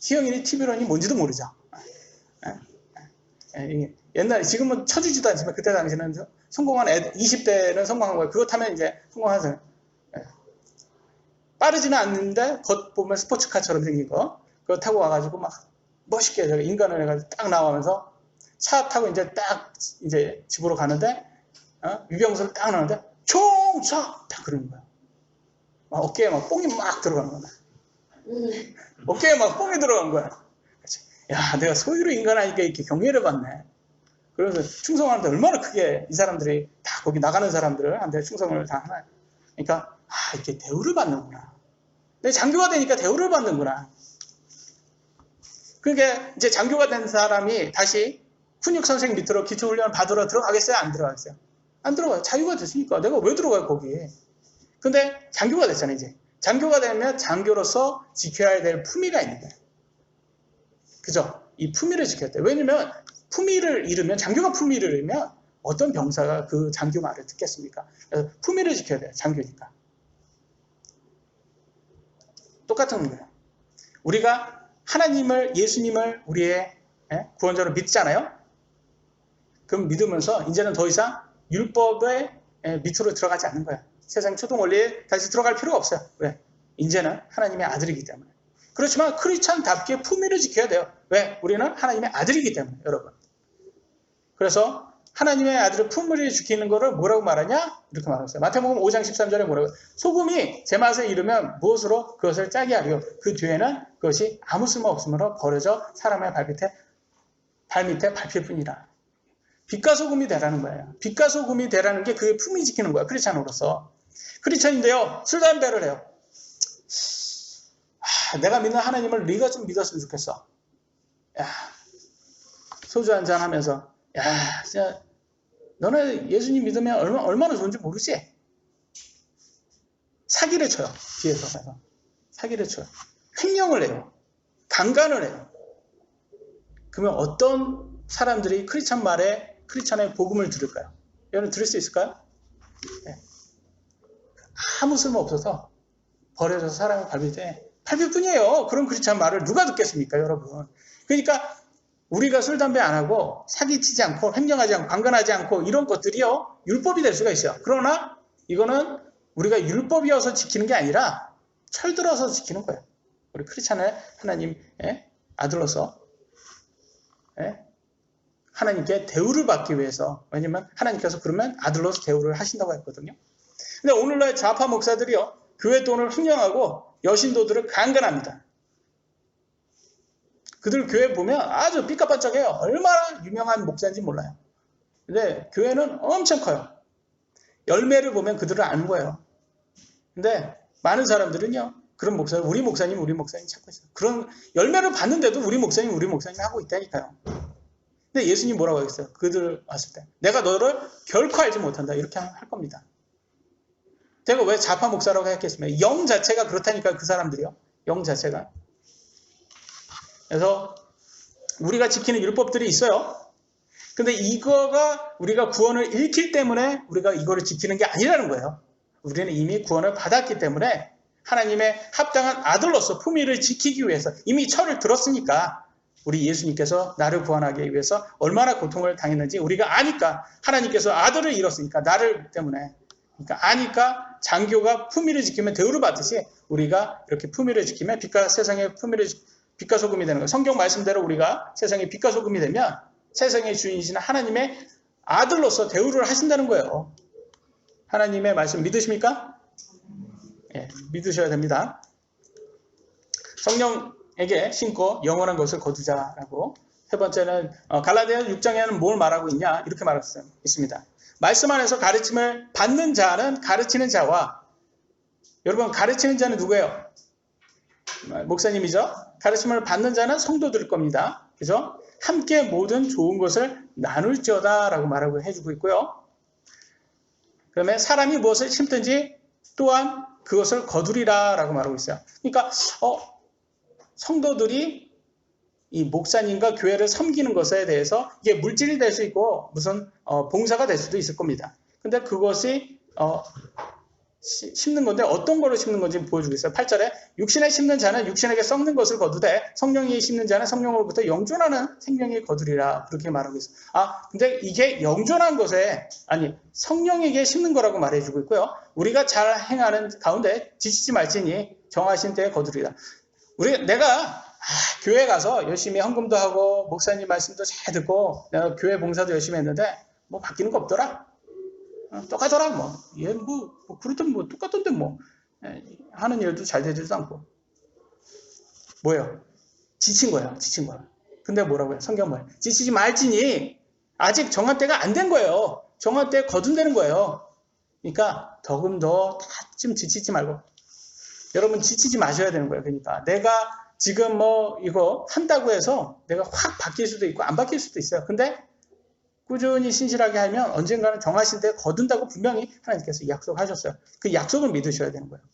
희영이니 티브론이 뭔지도 모르죠. 옛날에 지금은 쳐주지도 않지만 그때 당시에는 성공한 20대는 성공한 거예요. 그거 타면 이제 성공하세요. 빠르지는 않는데 겉 보면 스포츠카처럼 생긴 거 그거 타고 와가지고 막 멋있게 인간을 해가지고 딱 나오면서 차 타고 이제 딱 이제 집으로 가는데 유병수를 딱 나오는데 총차 딱 그러는 거야. 막 어깨에 막 뽕이 막 들어가는 거야. 어깨에 막 뽕이 들어간 거야. 야, 내가 소유로 인간하니까 이렇게 경외를 받네. 그래서 충성하는데 얼마나 크게 이 사람들이 다 거기 나가는 사람들한테 충성을 다 하나. 그러니까 이렇게 대우를 받는구나. 내 장교가 되니까 대우를 받는구나. 그게 이제 장교가 된 사람이 다시 훈육 선생 밑으로 기초훈련을 받으러 들어가겠어요? 안 들어가겠어요? 안 들어가요. 자유가 됐으니까. 내가 왜 들어가요, 거기에? 근데 장교가 됐잖아요, 이제. 장교가 되면 장교로서 지켜야 될 품위가 있는 거예요. 그죠? 이 품위를 지켜야 돼요. 왜냐면 품위를 잃으면, 장교가 품위를 잃으면 어떤 병사가 그 장교 말을 듣겠습니까? 그래서 품위를 지켜야 돼요, 장교니까. 똑같은 거예요. 우리가 하나님을, 예수님을 우리의 구원자로 믿잖아요? 그럼 믿으면서 이제는 더 이상 율법의 밑으로 들어가지 않는 거예요. 세상 초등 원리에 다시 들어갈 필요가 없어요. 왜? 이제는 하나님의 아들이기 때문에. 그렇지만 크리스찬답게 품위를 지켜야 돼요. 왜? 우리는 하나님의 아들이기 때문에, 여러분. 그래서 하나님의 아들의 품위를 지키는 것을 뭐라고 말하냐? 이렇게 말했어요. 마태복음 5장 13절에 뭐라고 해요? 소금이 제 맛에 이르면 무엇으로 그것을 짜게 하리요? 그 뒤에는 그것이 아무 쓸모 없으므로 버려져 사람의 발밑에 밟힐 뿐이라. 빛과 소금이 되라는 거예요. 빛과 소금이 되라는 게 그의 품위 지키는 거야. 크리스찬으로서. 크리스찬인데요. 술, 담배를 해요. 내가 믿는 하나님을 네가 좀 믿었으면 좋겠어. 야, 소주 한잔 하면서 야, 진짜 너네 예수님 믿으면 얼마나 좋은지 모르지? 사기를 쳐요. 뒤에서 가서. 사기를 쳐요. 횡령을 해요. 강간을 해요. 그러면 어떤 사람들이 크리스찬 말에 크리스찬의 복음을 들을까요? 여러분 들을 수 있을까요? 네. 아무 쓸모 없어서 버려져서 사람을 밟힐 뿐이에요. 그런 크리스찬 말을 누가 듣겠습니까, 여러분? 그러니까 우리가 술, 담배 안 하고 사기치지 않고 횡령하지 않고 강간하지 않고 이런 것들이요. 율법이 될 수가 있어요. 그러나 이거는 우리가 율법이어서 지키는 게 아니라 철들어서 지키는 거예요. 우리 크리스찬의 하나님의 아들로서 하나님께 대우를 받기 위해서. 왜냐면 하나님께서 그러면 아들로서 대우를 하신다고 했거든요. 근데 오늘날 좌파 목사들이요. 교회 돈을 횡령하고 여신도들을 강간합니다. 그들 교회 보면 아주 삐까뻔쩍해요. 얼마나 유명한 목사인지 몰라요. 근데 교회는 엄청 커요. 열매를 보면 그들을 아는 거예요. 근데 많은 사람들은요. 그런 목사, 우리 목사님 찾고 있어요. 그런 열매를 봤는데도 우리 목사님 하고 있다니까요. 근데 예수님 뭐라고 하겠어요? 그들 왔을 때. 내가 너를 결코 알지 못한다. 이렇게 할 겁니다. 제가 왜 좌파 목사라고 했겠습니까? 영 자체가 그렇다니까, 그 사람들이요. 영 자체가. 그래서 우리가 지키는 율법들이 있어요. 근데 이거가 우리가 구원을 잃기 때문에 우리가 이거를 지키는 게 아니라는 거예요. 우리는 이미 구원을 받았기 때문에 하나님의 합당한 아들로서 품위를 지키기 위해서 이미 철을 들었으니까 우리 예수님께서 나를 구원하기 위해서 얼마나 고통을 당했는지 우리가 아니까, 하나님께서 아들을 잃었으니까 나를 때문에, 그러니까 아니까 장교가 품위를 지키면 대우를 받듯이 우리가 이렇게 품위를 지키면 빛과 세상의 빛과 소금이 되는 거예요. 성경 말씀대로 우리가 세상의 빛과 소금이 되면 세상의 주인이신 하나님의 아들로서 대우를 하신다는 거예요. 하나님의 말씀 믿으십니까? 예, 믿으셔야 됩니다. 성령에게 신고 영원한 것을 거두자라고. 세 번째는 갈라디아 6장에는 뭘 말하고 있냐? 이렇게 말하고 있습니다. 말씀 안에서 가르침을 받는 자는 가르치는 자와, 여러분 가르치는 자는 누구예요? 목사님이죠. 가르침을 받는 자는 성도들일 겁니다. 그죠? 함께 모든 좋은 것을 나눌지어다 라고 말하고 해주고 있고요. 그러면 사람이 무엇을 심든지 또한 그것을 거두리라 라고 말하고 있어요. 그러니까 성도들이 이 목사님과 교회를 섬기는 것에 대해서 이게 물질이 될 수 있고 무슨 봉사가 될 수도 있을 겁니다. 근데 그것이 심는 건데 어떤 거로 심는 건지 보여주고 있어요. 8절에 육신에 심는 자는 육신에게 썩는 것을 거두되 성령이 심는 자는 성령으로부터 영존하는 생명이 거두리라, 그렇게 말하고 있어요. 근데 이게 영존한 것에, 아니 성령에게 심는 거라고 말해주고 있고요. 우리가 잘 행하는 가운데 지치지 말지니 정하신 때에 거두리라. 내가 교회 가서 열심히 헌금도 하고 목사님 말씀도 잘 듣고 내가 교회 봉사도 열심히 했는데 뭐 바뀌는 거 없더라. 똑같더라. 얘 그렇던 똑같던데 하는 일도 잘 되지도 않고. 뭐예요? 지친 거야. 근데 뭐라고요? 성경은 지치지 말지니 아직 정한 때가 안 된 거예요. 정한 때 거둔되는 거예요. 그러니까 조금 더 좀 지치지 말고 여러분 지치지 마셔야 되는 거예요. 그러니까 내가 지금 뭐 이거 한다고 해서 내가 확 바뀔 수도 있고 안 바뀔 수도 있어요. 근데 꾸준히 신실하게 하면 언젠가는 정하신 때 거둔다고 분명히 하나님께서 약속하셨어요. 그 약속을 믿으셔야 되는 거예요.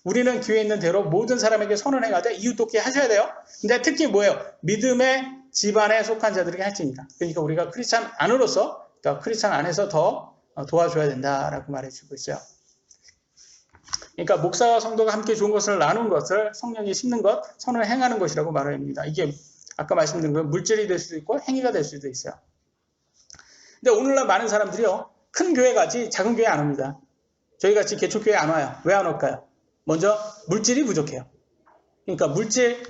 우리는 기회 있는 대로 모든 사람에게 선을 행하되 이웃 돕게 하셔야 돼요. 근데 특히 뭐예요? 믿음의 집안에 속한 자들에게 할지니라. 그러니까 우리가 크리스찬 안으로서, 그러니까 크리스찬 안에서 더 도와줘야 된다라고 말해주고 있어요. 그러니까 목사와 성도가 함께 좋은 것을 나눈 것을 성령이 심는 것, 선을 행하는 것이라고 말합니다. 이게 아까 말씀드린 건 물질이 될 수도 있고 행위가 될 수도 있어요. 근데 오늘날 많은 사람들이요, 큰 교회 가지 작은 교회 안 옵니다. 저희 같이 개척교회 안 와요. 왜 안 올까요? 먼저 물질이 부족해요. 그러니까 물질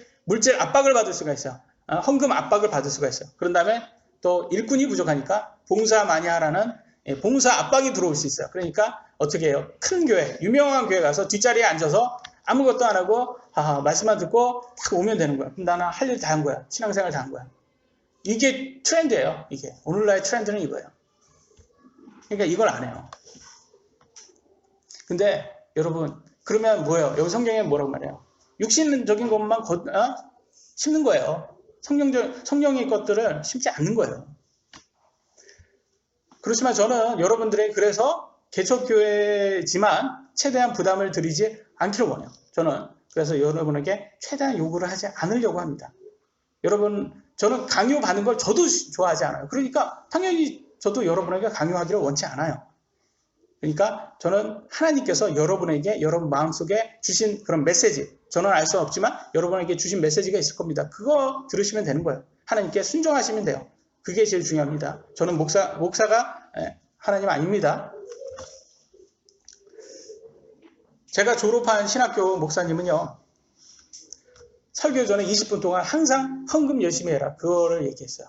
압박을 받을 수가 있어요. 헌금 압박을 받을 수가 있어요. 그런 다음에 또 일꾼이 부족하니까 봉사 많이 하라는 봉사 압박이 들어올 수 있어요. 그러니까 어떻게 해요? 큰 교회, 유명한 교회 가서 뒷자리에 앉아서 아무것도 안 하고 말씀만 듣고 딱 오면 되는 거야. 그럼 나는 할 일 다 한 거야. 신앙생활 다 한 거야. 이게 트렌드예요. 이게 오늘날의 트렌드는 이거예요. 그러니까 이걸 안 해요. 근데 여러분 그러면 뭐예요? 여기 성경에 뭐라고 말해요? 육신적인 것만 심는 거예요. 성령의 것들을 심지 않는 거예요. 그렇지만 저는 여러분들의 그래서 개척교회지만 최대한 부담을 드리지 않기를 원해요. 저는 그래서 여러분에게 최대한 요구를 하지 않으려고 합니다. 여러분, 저는 강요받는 걸 저도 좋아하지 않아요. 그러니까 당연히 저도 여러분에게 강요하기를 원치 않아요. 그러니까 저는 하나님께서 여러분에게 여러분 마음속에 주신 그런 메시지, 저는 알 수는 없지만 여러분에게 주신 메시지가 있을 겁니다. 그거 들으시면 되는 거예요. 하나님께 순종하시면 돼요. 그게 제일 중요합니다. 저는 목사가 하나님 아닙니다. 제가 졸업한 신학교 목사님은요, 설교 전에 20분 동안 항상 헌금 열심히 해라. 그거를 얘기했어요.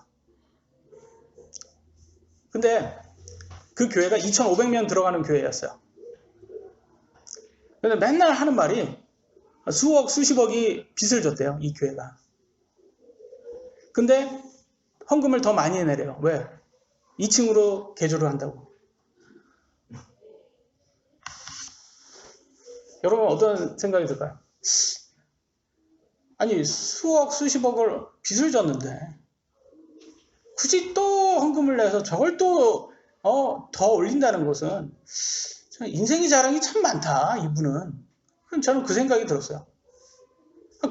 근데 그 교회가 2,500명 들어가는 교회였어요. 근데 맨날 하는 말이 수억, 수십억이 빚을 졌대요. 이 교회가. 근데 헌금을 더 많이 내래요. 왜? 2층으로 개조를 한다고. 여러분 어떤 생각이 들까요? 아니 수억, 수십억을 빚을 졌는데 굳이 또 헌금을 내서 저걸 또 더 올린다는 것은 인생의 자랑이 참 많다, 이분은. 저는 그 생각이 들었어요.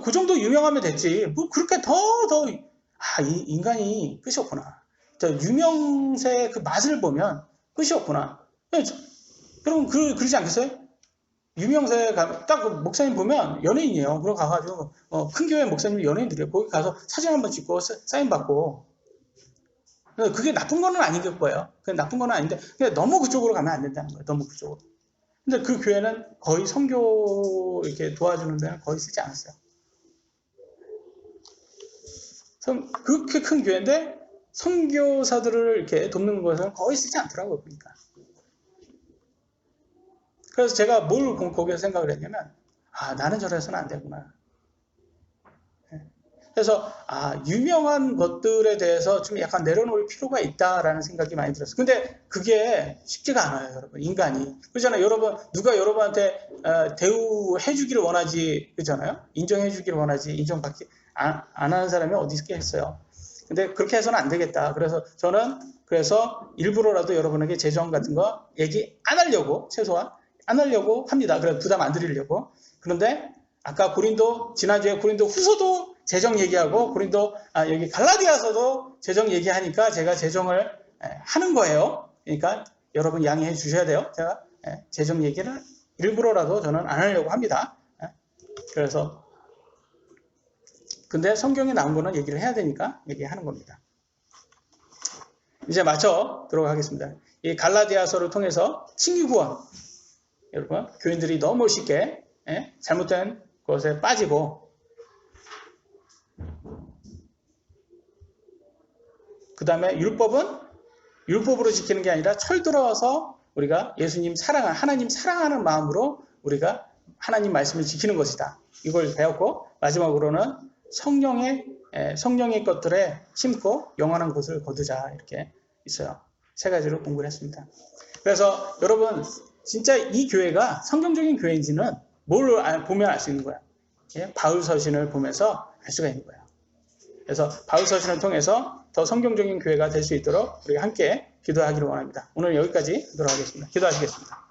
그 정도 유명하면 됐지. 뭐 그렇게 이 인간이 끝이 없구나. 유명세의 그 맛을 보면 끝이 없구나. 여러분 그러지 않겠어요? 유명세 가면 딱 그 목사님 보면 연예인이에요. 그러고 가가지고 큰 교회 목사님이 연예인들이에요. 거기 가서 사진 한번 찍고 사인 받고. 그게 나쁜 거는 아닐 거예요. 그게 나쁜 거는 아닌데 그냥 너무 그쪽으로 가면 안 된다는 거예요. 너무 그쪽으로. 근데 그 교회는 거의 선교 이렇게 도와주는 데는 거의 쓰지 않았어요. 그렇게 큰 교회인데 선교사들을 이렇게 돕는 것은 거의 쓰지 않더라고요. 그러니까. 그래서 제가 뭘 거기서 생각을 했냐면 나는 저래서는 안 되구나. 그래서 유명한 것들에 대해서 좀 약간 내려놓을 필요가 있다라는 생각이 많이 들었어요. 근데 그게 쉽지가 않아요, 여러분. 인간이. 그렇잖아요. 여러분, 누가 여러분한테 대우해 주기를 원하지, 그렇잖아요. 인정해 주기를 원하지, 인정받기 안 하는 사람이 어디 있겠어요. 근데 그렇게 해서는 안 되겠다. 그래서 저는 일부러라도 여러분에게 재정 같은 거 얘기 안 하려고, 최소한 안 하려고 합니다. 그래서 부담 안 드리려고. 그런데 아까 지난주에 고린도 후서도 재정 얘기하고 여기 갈라디아서도 재정 얘기하니까 제가 재정을 하는 거예요. 그러니까 여러분 양해해 주셔야 돼요. 제가 재정 얘기를 일부러라도 저는 안 하려고 합니다. 그래서 근데 성경에 나온 거는 얘기를 해야 되니까 얘기하는 겁니다. 이제 마쳐 들어가겠습니다. 이 갈라디아서를 통해서 칭의 구원, 여러분 교인들이 너무 쉽게 잘못된 것에 빠지고 그 다음에 율법으로 지키는 게 아니라 철들어서 우리가 하나님 사랑하는 마음으로 우리가 하나님 말씀을 지키는 것이다. 이걸 배웠고 마지막으로는 성령의 것들에 심고 영원한 곳을 거두자 이렇게 있어요. 세 가지로 공부를 했습니다. 그래서 여러분 진짜 이 교회가 성경적인 교회인지는 뭘 보면 알 수 있는 거야? 예? 바울 서신을 보면서 알 수가 있는 거예요. 그래서 바울 서신을 통해서 더 성경적인 교회가 될 수 있도록 우리가 함께 기도하기를 원합니다. 오늘 여기까지 하도록 하겠습니다. 기도하시겠습니다.